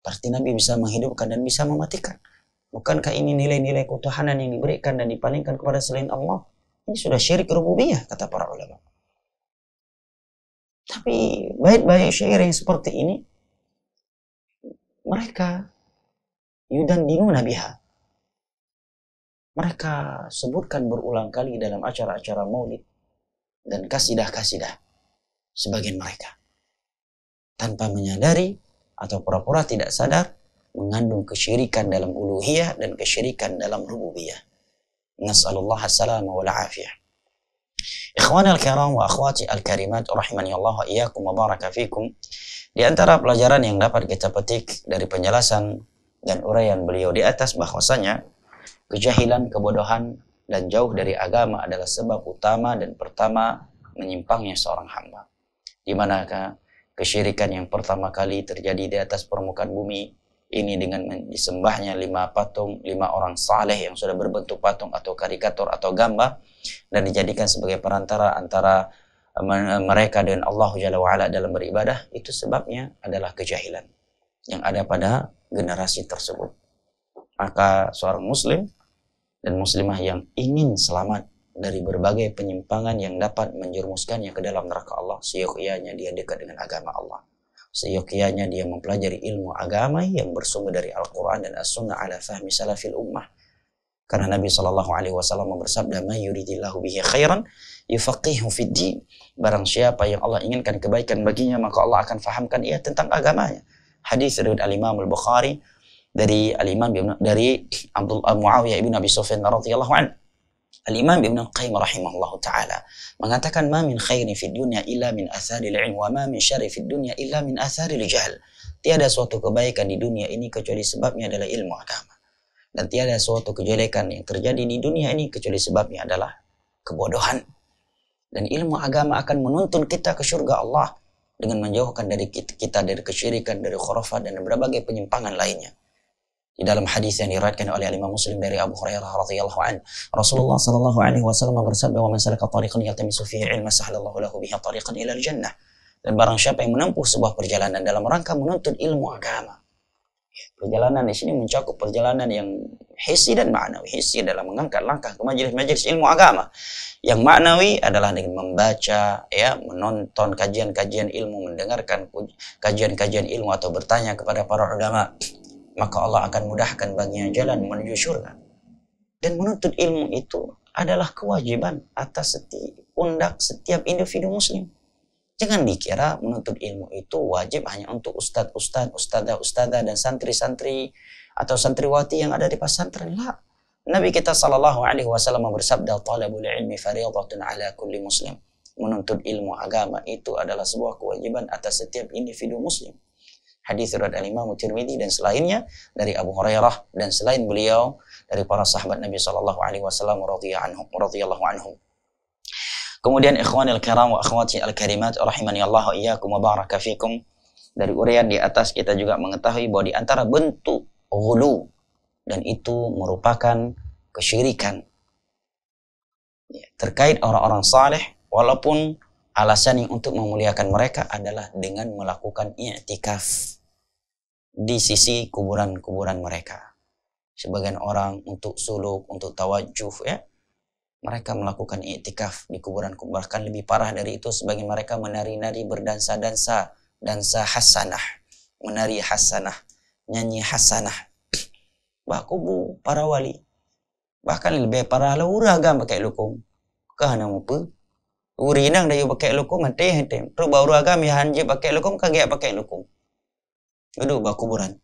Berarti Nabi bisa menghidupkan dan bisa mematikan. Bukankah ini nilai-nilai ketuhanan yang diberikan dan dipalingkan kepada selain Allah? Ini sudah syirik rububiyah, kata para ulama. Tapi bait-bait syair yang seperti ini, mereka yudandinuna biha. Mereka sebutkan berulang kali dalam acara-acara maulid dan kasidah-kasidah sebagian mereka, tanpa menyadari atau pura-pura tidak sadar, mengandung kesyirikan dalam uluhiyah dan kesyirikan dalam rububiyah. Nas'alullah as-salama wal afiyah. Ikhwan al-kiram wa akhwati al-karimat rahimani Allah wa iyyakum wa baraka fikum. Di antara pelajaran yang dapat kita petik dari penjelasan dan uraian beliau di atas, bahwasanya kejahilan, kebodohan dan jauh dari agama adalah sebab utama dan pertama menyimpangnya seorang hamba. Di manakah kesyirikan yang pertama kali terjadi di atas permukaan bumi ini dengan disembahnya 5 patung, 5 orang saleh yang sudah berbentuk patung atau karikatur atau gambar, dan dijadikan sebagai perantara antara mereka dengan Allah Jalla wa'ala dalam beribadah. Itu sebabnya adalah kejahilan yang ada pada generasi tersebut. Maka seorang muslim dan muslimah yang ingin selamat dari berbagai penyimpangan yang dapat menjerumuskannya ke dalam neraka Allah, seyogyanya dia dekat dengan agama Allah, seyogyanya dia mempelajari ilmu agama yang bersumber dari Al-Quran dan As-Sunnah ala fahmi salafil ummah. Karena Nabi SAW bersabda, "Man yuridillahu bihi khairan yufaqihu fid din." Barang siapa yang Allah inginkan kebaikan baginya, maka Allah akan fahamkan ia tentang agamanya. Hadis riwayat Al-Imam Al-Bukhari dari Abdullah Muawiyah ibn Abi Sufyan radhiyallahu anhu. Al-Imam Ibn Al-Qayyim rahimahullahu ta'ala mengatakan, "Ma min khairin fid dunya illa min atharil ilm, wa ma min syarri fid dunya illa min atharil jahl." Tiada suatu kebaikan di dunia ini kecuali sebabnya adalah ilmu agama. Dan tiada suatu kejelekan yang terjadi di dunia ini kecuali sebabnya adalah kebodohan. Dan ilmu agama akan menuntun kita ke surga Allah dengan menjauhkan dari kita dari kesyirikan, dari khurafat dan berbagai penyimpangan lainnya. Di dalam hadis yang diriwayatkan oleh Imam Muslim dari Abu Hurairah radhiyallahu anhu, Rasulullah sallallahu alaihi wasallam bersabda, "Wa man salaka tariqan yaltamisu fihi ilman sahhalallahu lahu bihi tariqan ila al-jannah." Dan barang siapa yang menempuh sebuah perjalanan dalam rangka menuntut ilmu agama. Perjalanan di sini mencakup perjalanan yang hissi dan ma'nawi. Hissi adalah mengangkat langkah ke majelis-majelis ilmu agama. Yang ma'nawi adalah dengan membaca, menonton kajian-kajian ilmu, mendengarkan kajian-kajian ilmu atau bertanya kepada para ulama. Maka Allah akan mudahkan baginya jalan menuju surga. Dan menuntut ilmu itu adalah kewajiban atas setiap individu muslim. Jangan dikira menuntut ilmu itu wajib hanya untuk ustadz, ustadzah, dan santri-santri atau santriwati yang ada di pesantren. La. Nabi kita sallallahu alaihi wasallam bersabda, "Talabul ilmi fardhatun ala kulli muslim." Menuntut ilmu agama itu adalah sebuah kewajiban atas setiap individu muslim. Hadis riwayat Al-Imam Tirmidzi dan selainnya dari Abu Hurairah dan selain beliau dari para sahabat Nabi sallallahu alaihi wasallam radhiyallahu anhum. Kemudian ikhwanil kiram wa akhwati al-karimat rahimani Allah wa iyyakum wa baraka fikum, dari uraian di atas kita juga mengetahui bahwa di antara bentuk ghulu dan itu merupakan kesyirikan terkait orang-orang saleh, walaupun alasan yang untuk memuliakan mereka adalah dengan melakukan i'tikaf di sisi kuburan-kuburan mereka. Sebagian orang untuk suluk, untuk tawajuh, mereka melakukan i'tikaf di kuburan-kuburan. Bahkan lebih parah dari itu, sebagian mereka menari-nari, berdansa-dansa, dansa hasanah, menari hasanah, nyanyi hasanah. Bakubu para wali. Bahkan lebih parah lah uragam pakai lukung. Kahana mupa. Urinang dayu pakai lukung hati. Terus baru agam ya hanji pakai lukung, kagak pakai lukung. Duduk bakuburan.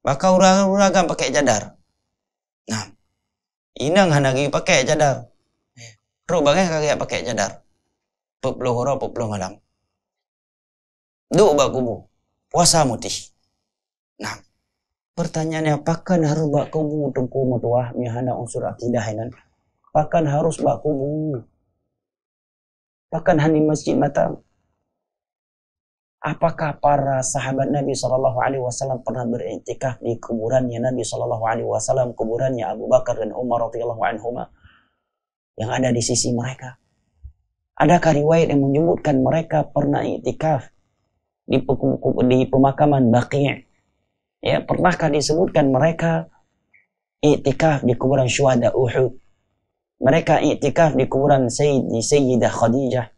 Baka uragam pakai cadar. Nah, inang hanagi pakai cadar. Terus bagai kagak pakai cadar. Peploh horo, peploh malam. Duduk bakubu. Puasa mutih. Nah, pertanyaannya, apakah harus bakubu tengku mutuah mihana unsur akidah ini? Apakah harus bakubu? Bahkan hani masjid mata. Apakah para sahabat Nabi SAW pernah beriktikaf di kuburannya Nabi SAW, kuburannya Abu Bakar dan Umar radhiyallahu anhuma yang ada di sisi mereka? Adakah riwayat yang menyebutkan mereka pernah iktikaf di pemakaman Baqi'? Ya, pernahkah disebutkan mereka iktikaf di kuburan syuhada Uhud? Mereka iktikaf di kuburan Sayyidah Khadijah?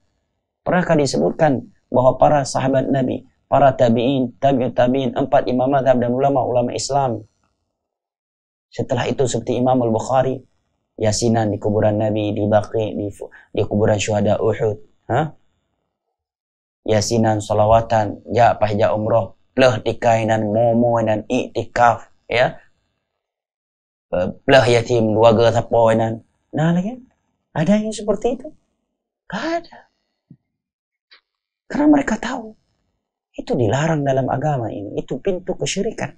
Pernahkah disebutkan bahwa para sahabat Nabi, para tabi'in, tabi'in, 4 imam mazhab dan ulama-ulama Islam setelah itu seperti Imam Al-Bukhari, yasinan di kuburan Nabi, di Baqi', di kuburan syuhada Uhud, yasinan, salawatan, pahja umroh, pleh dikainan, momo dan iktikaf, pleh yatim, dua gerasapoinan. Nah, lagi ada yang seperti itu? Gak ada. Karena mereka tahu itu dilarang dalam agama ini, itu pintu kesyirikan.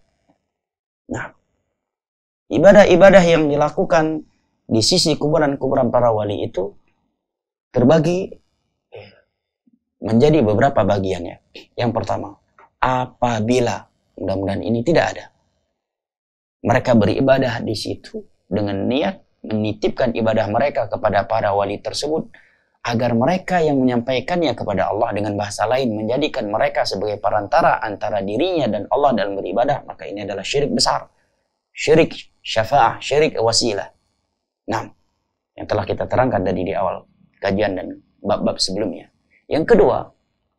Nah, ibadah-ibadah yang dilakukan di sisi kuburan-kuburan para wali itu terbagi menjadi beberapa bagiannya. Yang pertama, apabila, mudah-mudahan ini tidak ada, mereka beribadah di situ dengan niat menitipkan ibadah mereka kepada para wali tersebut agar mereka yang menyampaikannya kepada Allah dengan bahasa lain menjadikan mereka sebagai perantara antara dirinya dan Allah dalam beribadah, maka ini adalah syirik besar, syirik syafa'ah, syirik wasilah. Nah, yang telah kita terangkan tadi di awal kajian dan bab-bab sebelumnya. Yang kedua,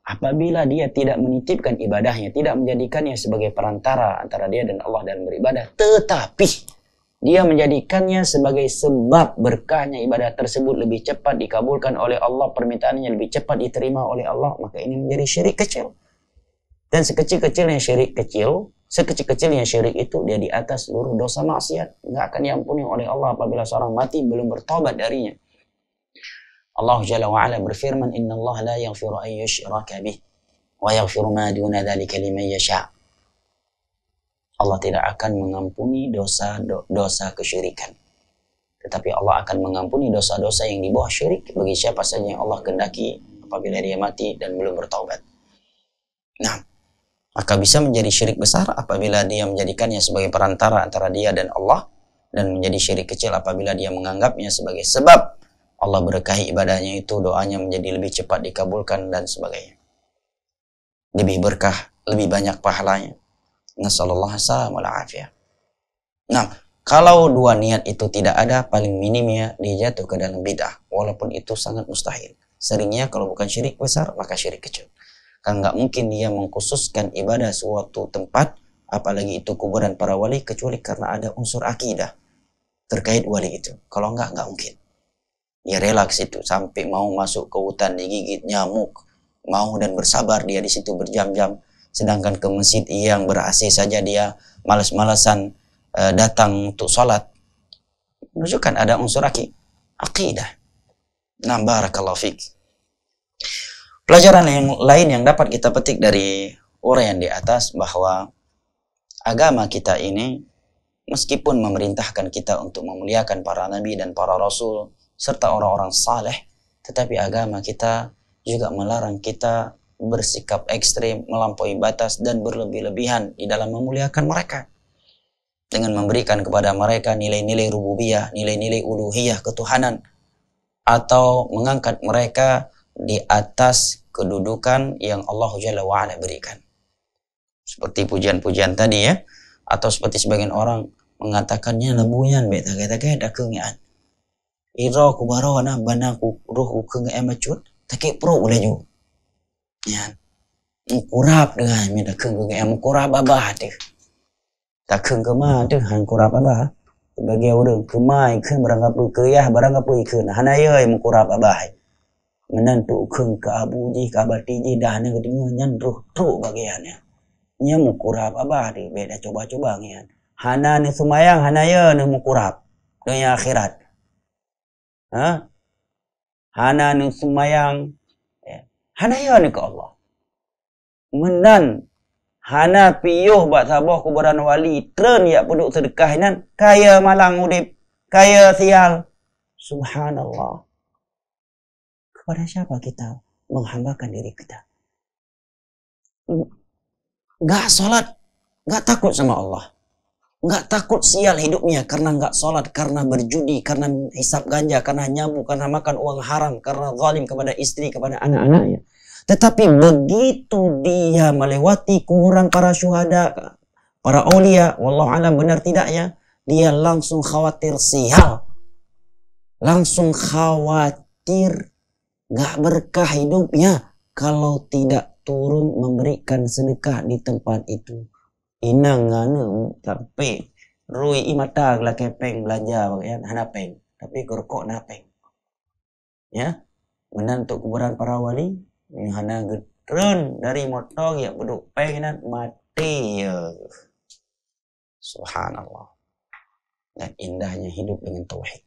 apabila dia tidak menitipkan ibadahnya, tidak menjadikannya sebagai perantara antara dia dan Allah dalam beribadah, tetapi dia menjadikannya sebagai sebab berkahnya ibadah tersebut lebih cepat dikabulkan oleh Allah, permintaannya lebih cepat diterima oleh Allah, maka ini menjadi syirik kecil. Dan sekecil-kecilnya syirik itu dia di atas seluruh dosa maksiat, nggak akan diampuni oleh Allah apabila seorang mati belum bertobat darinya. Allah Jalla wa Ala berfirman, "Inna Allah la yaghfiru an yushraka bih wa yaghfiru ma duna dzalika liman yasha." Allah tidak akan mengampuni dosa kesyirikan. Tetapi Allah akan mengampuni dosa-dosa yang di bawah syirik bagi siapa saja yang Allah kehendaki apabila dia mati dan belum bertaubat. Nah, maka bisa menjadi syirik besar apabila dia menjadikannya sebagai perantara antara dia dan Allah, dan menjadi syirik kecil apabila dia menganggapnya sebagai sebab Allah berkahi ibadahnya itu, doanya menjadi lebih cepat dikabulkan dan sebagainya. Lebih berkah, lebih banyak pahalanya. Nasallallahu salamul afiyah. Nah, kalau dua niat itu tidak ada, paling minimnya dia jatuh ke dalam bid'ah, walaupun itu sangat mustahil. Seringnya kalau bukan syirik besar, maka syirik kecil. Kan nggak mungkin dia mengkhususkan ibadah suatu tempat, apalagi itu kuburan para wali, kecuali karena ada unsur akidah terkait wali itu. Kalau nggak mungkin. Dia rela ke situ sampai mau masuk ke hutan digigit nyamuk, mau dan bersabar dia di situ berjam-jam. Sedangkan ke masjid yang ber-AC saja dia malas-malasan datang untuk sholat. Menunjukkan ada unsur akidah. Nah, barakallahu fiik. Pelajaran yang lain yang dapat kita petik dari uraian di atas, bahwa agama kita ini meskipun memerintahkan kita untuk memuliakan para nabi dan para rasul serta orang-orang saleh, tetapi agama kita juga melarang kita bersikap ekstrim, melampaui batas dan berlebih-lebihan di dalam memuliakan mereka dengan memberikan kepada mereka nilai-nilai rububiyah, nilai-nilai uluhiyah, ketuhanan, atau mengangkat mereka di atas kedudukan yang Allah Jalla wa Ala berikan. Seperti pujian-pujian tadi ya, atau seperti sebagian orang mengatakannya lebuyan beta kata dak keungian. Iro ku barona banaku ruh ku macut, take pro boleh juga. Ya. Kurap dengan minta keungian kurap abah teh. Tak keungema teh han kurap abah. Bagi orang kemai keun barangkap keuyah barangkap keun hanayeuy mengkurap abah. Menantu keung ke abuji ke abatiji dahna gedingan nyan ruh bagiannya nya mukurap abah di beda coba-coba ngian hana ni sumayang hanaya ni mukurap dunia akhirat hana ni sumayang hanaya ni ke Allah menan hana piyuh buat sabah kuburan wali tren ya penduk sedekah nan kaya malang udip kaya sial. Subhanallah. Kepada siapa kita menghambakan diri kita? Gak sholat, gak takut sama Allah. Gak takut sial hidupnya karena gak sholat, karena berjudi, karena hisap ganja, karena nyabu, karena makan uang haram, karena zalim kepada istri, kepada anak-anaknya. Tetapi begitu dia melewati kuburan para syuhada, para aulia, wallahu alam benar tidaknya, dia langsung khawatir sial. Langsung khawatir gak berkah hidupnya kalau tidak turun memberikan sedekah di tempat itu. Inang ngana sampai rui imata lah kepeng belanja bagian hana peng tapi gerkok napeng. Ya, menantu kuburan para wali yang hana getren dari motor ya beduk peng nan mati ya. Subhanallah. Dan indahnya hidup dengan tauhid.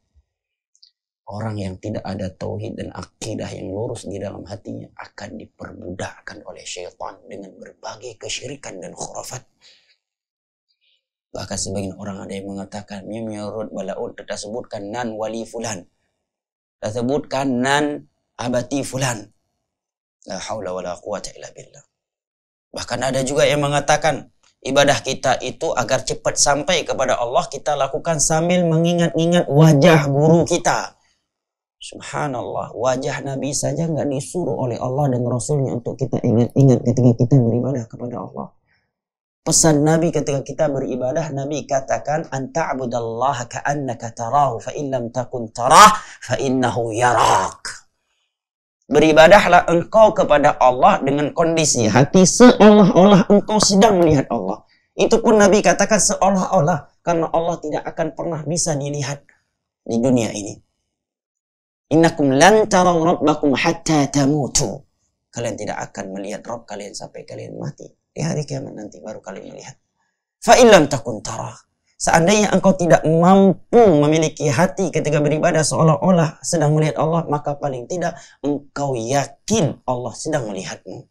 Orang yang tidak ada tauhid dan akidah yang lurus di dalam hatinya akan diperbudakkan oleh syaitan dengan berbagai kesyirikan dan khurafat. Bahkan sebagian orang ada yang mengatakan mimyurud balaud, kita sebutkan nan wali fulan, kita sebutkan nan abati fulan. La haula wala quwata illa billah. Bahkan ada juga yang mengatakan ibadah kita itu agar cepat sampai kepada Allah kita lakukan sambil mengingat-ingat wajah guru kita. Subhanallah, wajah Nabi saja nggak disuruh oleh Allah dan Rasulnya untuk kita ingat-ingat ketika kita beribadah kepada Allah. pesan Nabi ketika kita beribadah, Nabi katakan anta'budallaha ka'annaka tarahu fa in lam takun tarah fa innahu yarak. Beribadahlah engkau kepada Allah dengan kondisi hati seolah-olah engkau sedang melihat Allah. Itu pun Nabi katakan seolah-olah, karena Allah tidak akan pernah bisa dilihat di dunia ini. Innakum lan taraw rabbakum hatta tamutu. Kalian tidak akan melihat Rabb kalian sampai kalian mati. Di hari kiamat nanti baru kalian melihat. Fa in lam takun tarah. Seandainya engkau tidak mampu memiliki hati ketika beribadah seolah-olah sedang melihat Allah, maka paling tidak engkau yakin Allah sedang melihatmu.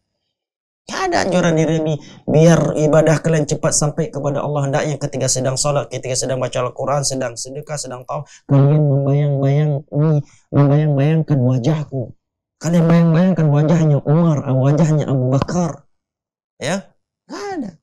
Tidak ada anjuran diri biar ibadah kalian cepat sampai kepada Allah. Hendaknya ketika sedang sholat, ketika sedang baca Al-Quran, sedang sedekah, sedang tahu, kalian membayang-bayangkan wajahku. Kalian bayang-bayangkan wajahnya Umar, wajahnya Abu Bakar. Ya, nggak ada.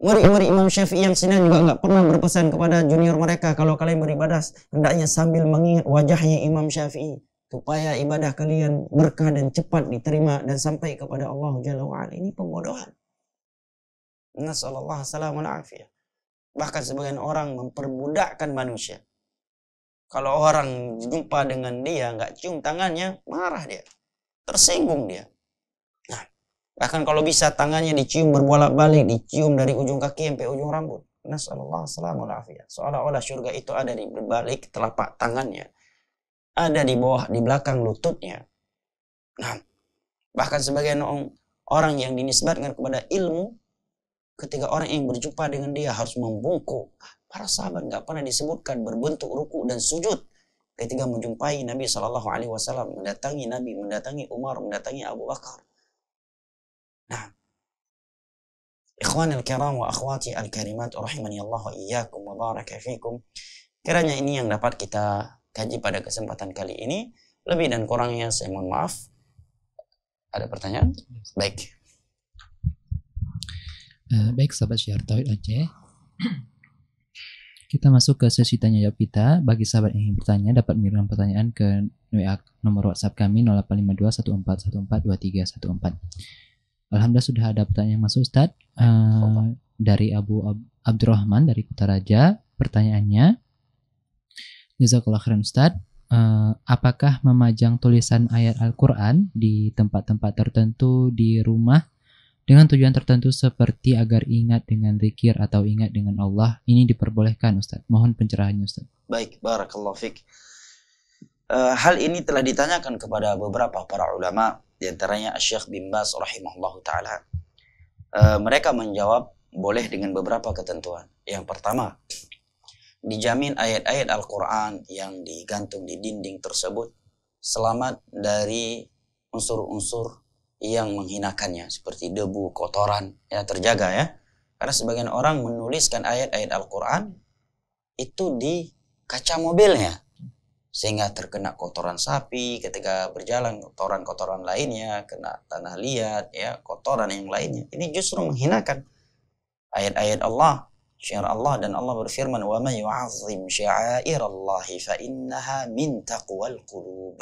Murid-murid Imam Syafi'i yang sini juga nggak pernah berpesan kepada junior mereka, kalau kalian beribadah hendaknya sambil mengingat wajahnya Imam Syafi'i, supaya ibadah kalian berkah dan cepat diterima dan sampai kepada Allah Jalla wa'ala. Ini pembodohan. Nasallallahu salamun afiyah. Bahkan sebagian orang memperbudakkan manusia. Kalau orang jumpa dengan dia nggak cium tangannya, marah dia, tersinggung dia. Nah, bahkan kalau bisa tangannya dicium berbolak-balik, dicium dari ujung kaki sampai ujung rambut. Nasallallahu salamun afiyah. Seolah-olah surga itu ada di berbalik telapak tangannya, ada di bawah, di belakang lututnya. Nah, bahkan sebagian orang yang dinisbatkan kepada ilmu, ketika orang yang berjumpa dengan dia harus membungkuk. Para sahabat nggak pernah disebutkan berbentuk ruku dan sujud ketika menjumpai Nabi SAW, mendatangi Nabi, mendatangi Umar, mendatangi Abu Bakar. Nah, ikhwan al-kiram wa akhwati al-karimat rahimani Allah wa iyyakum wa baraka fikum. Kiranya ini yang dapat kita kaji pada kesempatan kali ini. Lebih dan kurangnya saya mohon maaf. Ada pertanyaan? Baik. Baik sahabat Syiar Tauhid Aceh. Kita masuk ke sesi tanya jawab kita. Bagi sahabat yang ingin bertanya dapat mengirimkan pertanyaan ke WA nomor WhatsApp kami 085214142314. Alhamdulillah sudah ada pertanyaan yang masuk, Ustaz. Dari Abu Abdurrahman dari Kutaraja. Pertanyaannya, jazakallah khairan Ustaz, apakah memajang tulisan ayat Al-Quran di tempat-tempat tertentu di rumah dengan tujuan tertentu seperti agar ingat dengan zikir atau ingat dengan Allah, ini diperbolehkan Ustaz? Mohon pencerahannya Ustaz. Baik, barakallahu fik. Hal ini telah ditanyakan kepada beberapa para ulama, di antaranya Syekh bin Baz rahimahullahu ta'ala. Mereka menjawab boleh dengan beberapa ketentuan. Yang pertama, dijamin ayat-ayat Al-Quran yang digantung di dinding tersebut selamat dari unsur-unsur yang menghinakannya, seperti debu, kotoran, ya, terjaga ya. Karena sebagian orang menuliskan ayat-ayat Al-Quran itu di kaca mobilnya, sehingga terkena kotoran sapi ketika berjalan, kotoran-kotoran lainnya, kena tanah liat, ya, kotoran yang lainnya. Ini justru menghinakan ayat-ayat Allah, syiar Allah, dan Allah berfirman, "Wa may yu'azzim syi'airallahi fa innaha min taqwal qulub."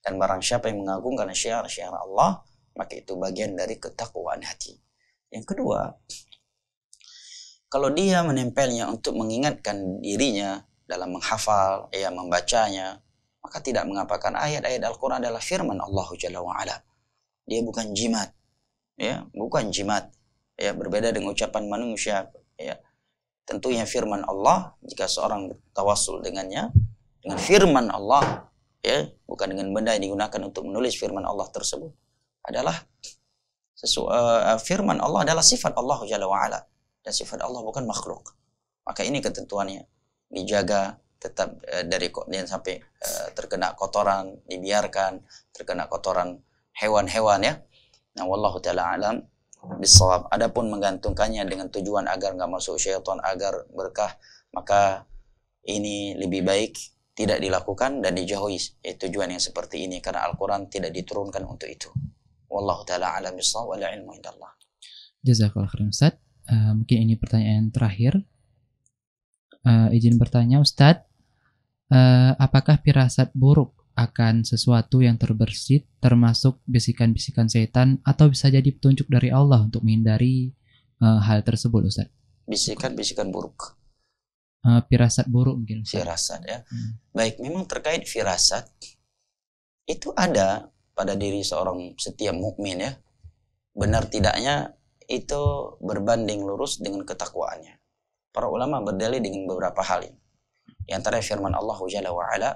Dan barang siapa yang mengagungkan syiar-syiar Allah, maka itu bagian dari ketakwaan hati. Yang kedua, kalau dia menempelnya untuk mengingatkan dirinya dalam menghafal, ya, membacanya, maka tidak mengapakan. Ayat-ayat Al-Quran adalah firman Allah Jalla wa'ala. Dia bukan jimat, ya, bukan jimat, ya, berbeda dengan ucapan manusia, ya. Tentunya firman Allah, jika seorang tawassul dengannya, dengan firman Allah, ya, bukan dengan benda yang digunakan untuk menulis firman Allah tersebut, adalah firman Allah adalah sifat Allah Jalla wa'ala, dan sifat Allah bukan makhluk. Maka ini ketentuannya, dijaga tetap dari dan sampai terkena kotoran, dibiarkan terkena kotoran hewan-hewan, ya. Nah, wallahu ta'ala alam bisawab. Adapun menggantungkannya dengan tujuan agar nggak masuk syaitan, agar berkah, maka ini lebih baik tidak dilakukan dan dijauhi tujuan yang seperti ini, karena Al-Quran tidak diturunkan untuk itu. Wallahu ta'ala alam bisawab, wal ilmu indallah. Jazakallah khairan Ustaz. Mungkin ini pertanyaan terakhir. Izin bertanya Ustaz, apakah firasat buruk akan sesuatu yang terbersit termasuk bisikan-bisikan setan, atau bisa jadi petunjuk dari Allah untuk menghindari hal tersebut Ustaz? Bisikan-bisikan buruk. Firasat buruk mungkin Ustaz. Firasat ya. Baik, memang terkait firasat itu ada pada diri seorang setiap mukmin ya. Benar tidaknya itu berbanding lurus dengan ketakwaannya. Para ulama berdalil dengan beberapa hal ini. Di antara firman Allah Jalla wa Ala,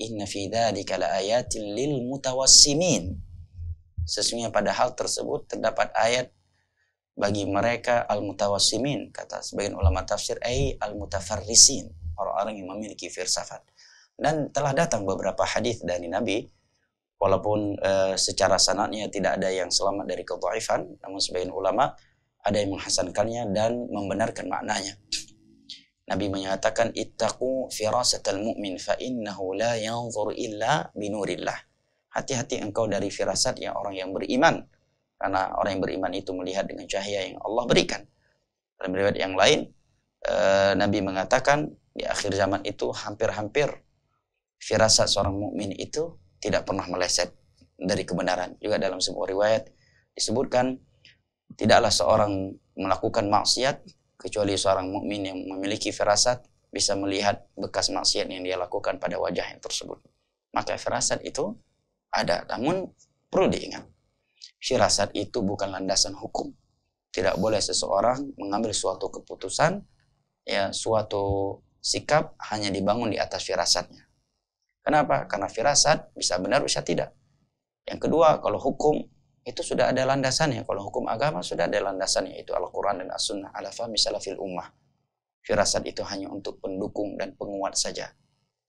"Inna fi dzalika laayatin lil mutawassimin." Sesungguhnya pada hal tersebut terdapat ayat bagi mereka al-mutawassimin, kata sebagian ulama tafsir, al-mutafarrisin, orang-orang yang memiliki filsafat. Dan telah datang beberapa hadis dari Nabi, walaupun secara sanadnya tidak ada yang selamat dari kedhaifan, namun sebagian ulama ada yang menghasankannya dan membenarkan maknanya. Nabi menyatakan, ittaqu firasatal mu'min fa innahu la yanzur illa binurillah. Hati-hati engkau dari firasatnya orang yang beriman, karena orang yang beriman itu melihat dengan cahaya yang Allah berikan. Dalam riwayat yang lain, Nabi mengatakan di akhir zaman itu hampir-hampir firasat seorang mukmin itu tidak pernah meleset dari kebenaran. Juga dalam sebuah riwayat disebutkan, tidaklah seorang melakukan maksiat kecuali seorang mukmin yang memiliki firasat bisa melihat bekas maksiat yang dia lakukan pada wajah yang tersebut. Maka firasat itu ada, namun perlu diingat, firasat itu bukan landasan hukum. Tidak boleh seseorang mengambil suatu keputusan, ya, suatu sikap hanya dibangun di atas firasatnya. Kenapa? Karena firasat bisa benar, bisa tidak. Yang kedua, kalau hukum itu sudah ada landasannya. Kalau hukum agama sudah ada landasannya, itu Al-Quran dan As-Sunnah ala fahmi salafil ummah. Firasat itu hanya untuk pendukung dan penguat saja.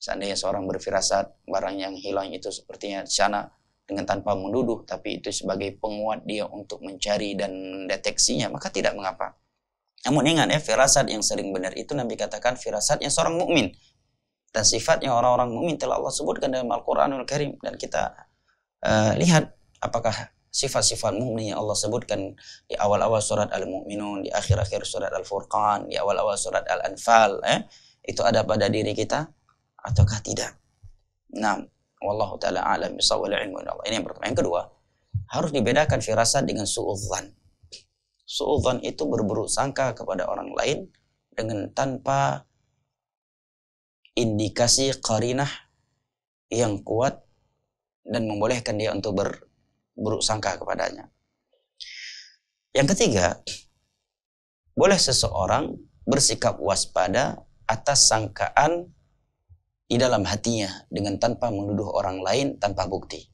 Seandainya seorang berfirasat barang yang hilang itu sepertinya di sana dengan tanpa menuduh, tapi itu sebagai penguat dia untuk mencari dan mendeteksinya, maka tidak mengapa. Namun ingat ya, firasat yang sering benar itu Nabi katakan firasatnya seorang mukmin. Dan sifatnya orang-orang mukmin telah Allah sebutkan dalam Al-Quranul Karim. Dan kita lihat apakah sifat-sifat mukmin yang Allah sebutkan di awal-awal surat Al-Mu'minun, di akhir-akhir surat Al-Furqan, di awal-awal surat Al-Anfal, itu ada pada diri kita ataukah tidak. Nah, wallahu ta'ala a'lam bishawab, ilmu Allah. Ini yang pertama. Yang kedua, harus dibedakan firasat dengan su'udzan. Su'udzan itu berburuk sangka kepada orang lain dengan tanpa indikasi qarinah yang kuat dan membolehkan dia untuk berburuk sangka kepadanya. Yang ketiga, boleh seseorang bersikap waspada atas sangkaan di dalam hatinya dengan tanpa menuduh orang lain tanpa bukti.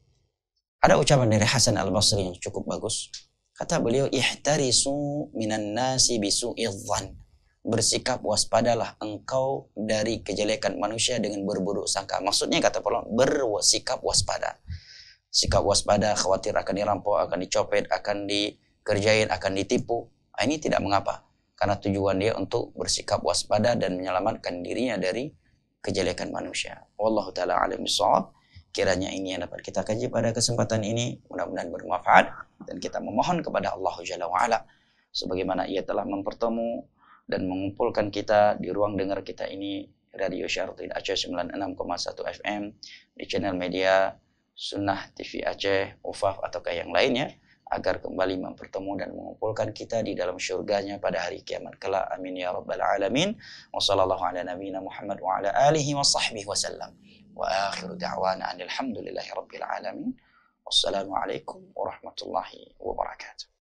Ada ucapan dari Hasan Al-Basri yang cukup bagus. Kata beliau, ihtarisu minan nasi bisu'idzan. Bersikap waspadalah engkau dari kejelekan manusia dengan berburuk sangka. Maksudnya kata Paulus, bersikap waspada. Sikap waspada, khawatir akan dirampok, akan dicopet, akan dikerjain, akan ditipu. Ini tidak mengapa. Karena tujuan dia untuk bersikap waspada dan menyelamatkan dirinya dari kejelekan manusia. Wallahu ta'ala alim bishawab. Kiranya ini yang dapat kita kaji pada kesempatan ini, mudah-mudahan bermanfaat, dan kita memohon kepada Allah Jalla wa Ala sebagaimana Ia telah mempertemu dan mengumpulkan kita di ruang dengar kita ini, Radio Syaratul Aceh 96,1 FM, di channel media Sunnah TV Aceh, UFAF ataukah yang lainnya, agar kembali mempertemu dan mengumpulkan kita di dalam syurganya pada hari kiamat kelak. Amin ya rabbal alamin. Wa sallallahu ala nabiyyina Muhammad wa ala alihi wa sahbihi wasallam. Wa akhiru da'wana alhamdulillahi rabbil alamin. Wassalamu alaikum warahmatullahi wabarakatuh.